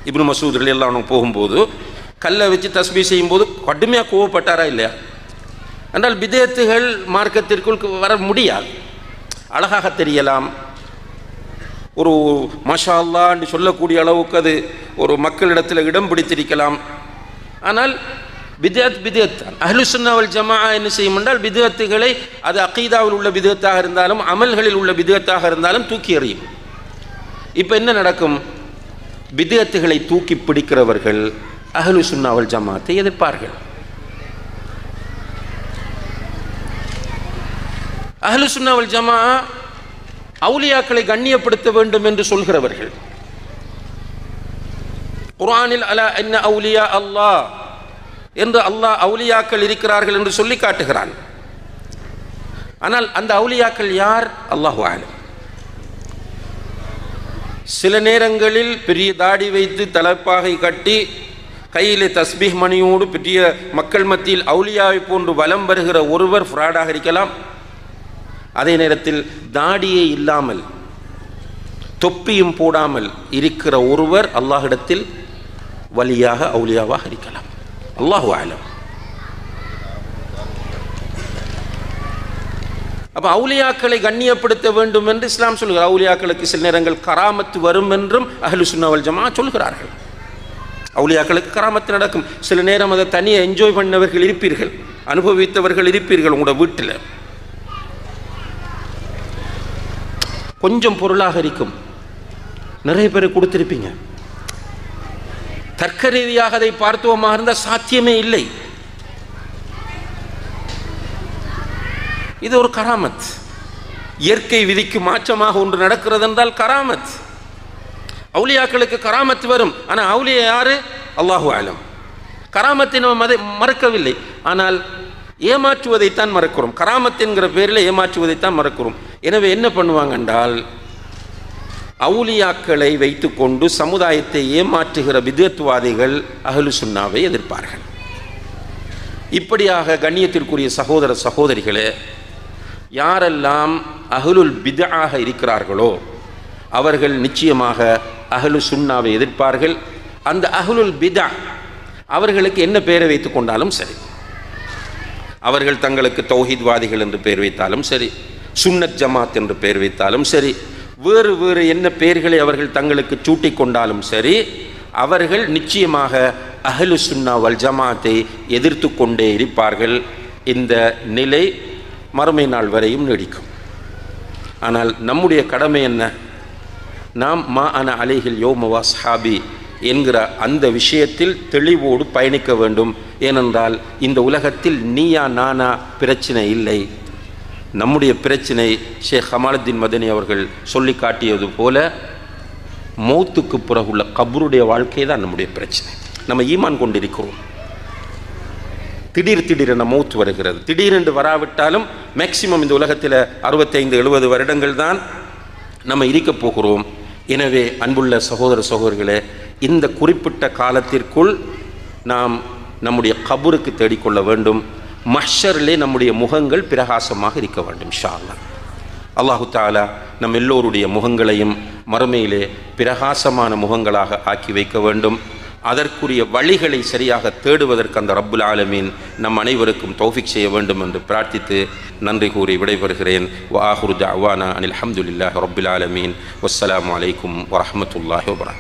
இப்னு மசூத் ரலியல்லாஹு அன்ஹு போகும்போது கல்லை வச்சு தஸ்பீ செய்யும்போது கடுமையாக கோவப்பட்டாரா இல்லையா? என்றால் பித்அத்துகள் மார்க்கத்திற்குள் வர முடியாது. அழகாக தெரியலாம், ஒரு மாஷா அல்லாஹ் என்று சொல்லக்கூடிய அளவுக்கு அது ஒரு மக்களிடத்தில் இடம் பிடித்திருக்கலாம். ஆனால் பித்அத் பித்அத். அஹ்லுஸ் சுன்னா வல் ஜமாஅ என்ன செய்யும் என்றால் பித்அத்துகளை, அது அகீதாவில் உள்ள பித்அத்தாக இருந்தாலும் அமல்களில் உள்ள பித்அத்தாக இருந்தாலும் தூக்கி எறியும். இப்போ என்ன நடக்கும்? பித்அத்துகளை தூக்கி பிடிக்கிறவர்கள் அஹ்லுஸ் சுன்னா வல் ஜமாஅத்தை எதிர்ப்பார்கள். அஹ்லுஸ் சுன்னா வல் ஜமாஅ அவுலியாக்களை கண்ணியப்படுத்த வேண்டும் என்று சொல்கிறவர்கள். குர்ஆனில் அலா இன்ன அவுலியா அல்லாஹ் என்று அல்லாஹ் அவுலியாக்கள் இருக்கிறார்கள் என்று சொல்லி காட்டுகிறான். ஆனால் அந்த அவுலியாக்கள் யார்? அல்லாஹு அலம். சில நேரங்களில் பெரிய தாடி வைத்து தலைப்பாகை கட்டி கையிலே தஸ்பீஹ் மணியோடு பெரிய மக்கள் மத்தியில் அவுலியாவை போன்று வலம் வருகிற ஒருவர் ஃப்ராடாக இருக்கலாம். அதே நேரத்தில் தாடியே இல்லாமல் தொப்பியும் போடாமல் இருக்கிற ஒருவர் அல்லாஹ்விடத்தில் வலியாக அவுலியாவாக இருக்கலாம். அல்லாஹு அலம். அப்ப அவுலியாக்களை கண்ணியப்படுத்த வேண்டும் என்று இஸ்லாம் சொல்கிறார். அவுலியாக்களுக்கு சில நேரங்கள் கராமத்து வரும் என்றும் அஹ்லுஸ் சுன்னா வல் ஜமாஅ சொல்கிறார்கள். அவுலியாக்களுக்கு கராமத்து நடக்கும். சில நேரம் அதை தனியாக என்ஜாய் பண்ணவர்கள் இருப்பீர்கள், அனுபவித்தவர்கள் இருப்பீர்கள். உங்களோட வீட்டில் கொஞ்சம் பொருளாக இருக்கும், நிறைய பேர் கொடுத்திருப்பீங்க. தர்க்க ரீதியாக அதை பார்த்தோமாக இருந்தால் சாத்தியமே இல்லை. இது ஒரு கராமத். இயற்கை விதிக்கு மாற்றமாக ஒன்று நடக்கிறது என்றால் கராமத். அவுலியாக்களுக்கு கராமத் வரும். ஆனால் அவுலியா யாரு? அல்லாஹு அலம். கராமத்தை நம்ம மறக்கவில்லை, ஆனால் ஏமாற்றுவதைத்தான் மறக்கிறோம். கராமத் என்கிற பேரில் ஏமாற்றுவதைத்தான் மறக்கிறோம். எனவே என்ன பண்ணுவாங்க என்றால், அவுலியாக்களை வைத்துக்கொண்டு சமுதாயத்தை ஏமாற்றுகிற பித்அத்வாதிகள் அஹ்லுஸ் சுன்னாவை எதிர்ப்பார்கள். இப்படியாக கண்ணியத்திற்குரிய சகோதர சகோதரிகளே, யாரெல்லாம் அஹ்லுல் பித்ஆக இருக்கிறார்களோ அவர்கள் நிச்சயமாக அஹ்லுஸ் சுன்னாவை எதிர்ப்பார்கள். அந்த அஹ்லுல் பித்ஆ அவர்களுக்கு என்ன பெயரை வைத்து கொண்டாலும் சரி, அவர்கள் தங்களுக்கு தௌஹீத்வாதிகள் என்று பெயர் வைத்தாலும் சரி, சுன்னத் ஜமாத் என்று பெயர் வைத்தாலும் சரி, வேறு வேறு என்ன பெயர்களை அவர்கள் தங்களுக்கு சூட்டி கொண்டாலும் சரி, அவர்கள் நிச்சயமாக அஹ்லுஸ் சுன்னா வல் ஜமாத்தை எதிர்த்து கொண்டே இருப்பார்கள். இந்த நிலை மறுமை நாள் வரையும் நீடிக்கும். ஆனால் நம்முடைய கடமை என்ன? நாம் மா அன அலைஹில் யௌம வஸ்ஹாபி என்கிற அந்த விஷயத்தில் தெளிவோடு பயணிக்க வேண்டும். ஏனென்றால் இந்த உலகத்தில் நீயா நானா பிரச்சனை இல்லை. நம்முடைய பிரச்சனை ஷேக் கமாலுத்தீன் மதனி அவர்கள் சொல்லி காட்டியது போல மௌத்துக்கு பிறகுள்ள கபருடைய வாழ்க்கை தான் நம்முடைய பிரச்சனை. நம்ம ஈமான் கொண்டிருக்கிறோம். திடீரென மௌத் வருகிறது. திடீரென்று வராவிட்டாலும் மேக்சிமம் இந்த உலகத்தில் 65-70 வருடங்கள் தான் நம்ம இருக்கப் போகிறோம். எனவே அன்புள்ள சகோதர சகோதரிகளே, இந்த குறிப்பிட்ட காலத்திற்குள் நாம் நம்முடைய கபருக்கு தேடிக்கொள்ள வேண்டும். மஹ்ஷரிலே நம்முடைய முகங்கள் பிரகாசமாக இருக்க வேண்டும். இன்ஷா அல்லாஹ். அல்லாஹு தஆலா நம் எல்லோருடைய முகங்களையும் மறுமையிலே பிரகாசமான முகங்களாக ஆக்கி வைக்க வேண்டும். அதற்குரிய வழிகளை சரியாக தேடுவதற்கு அந்த ரப்புல் ஆலமீன் நம் அனைவருக்கும் தௌஃபீக் செய்ய வேண்டும் என்று பிரார்த்தித்து நன்றி கூறி விடைபெறுகிறேன். வ ஆஹிரு தஅவானா அனில் ஹம்துலில்லாஹி ரப்பில் ஆலமீன். வஸ்ஸலாமு அலைக்கும் வரஹ்மத்துல்லாஹி வபரகாத்துஹு.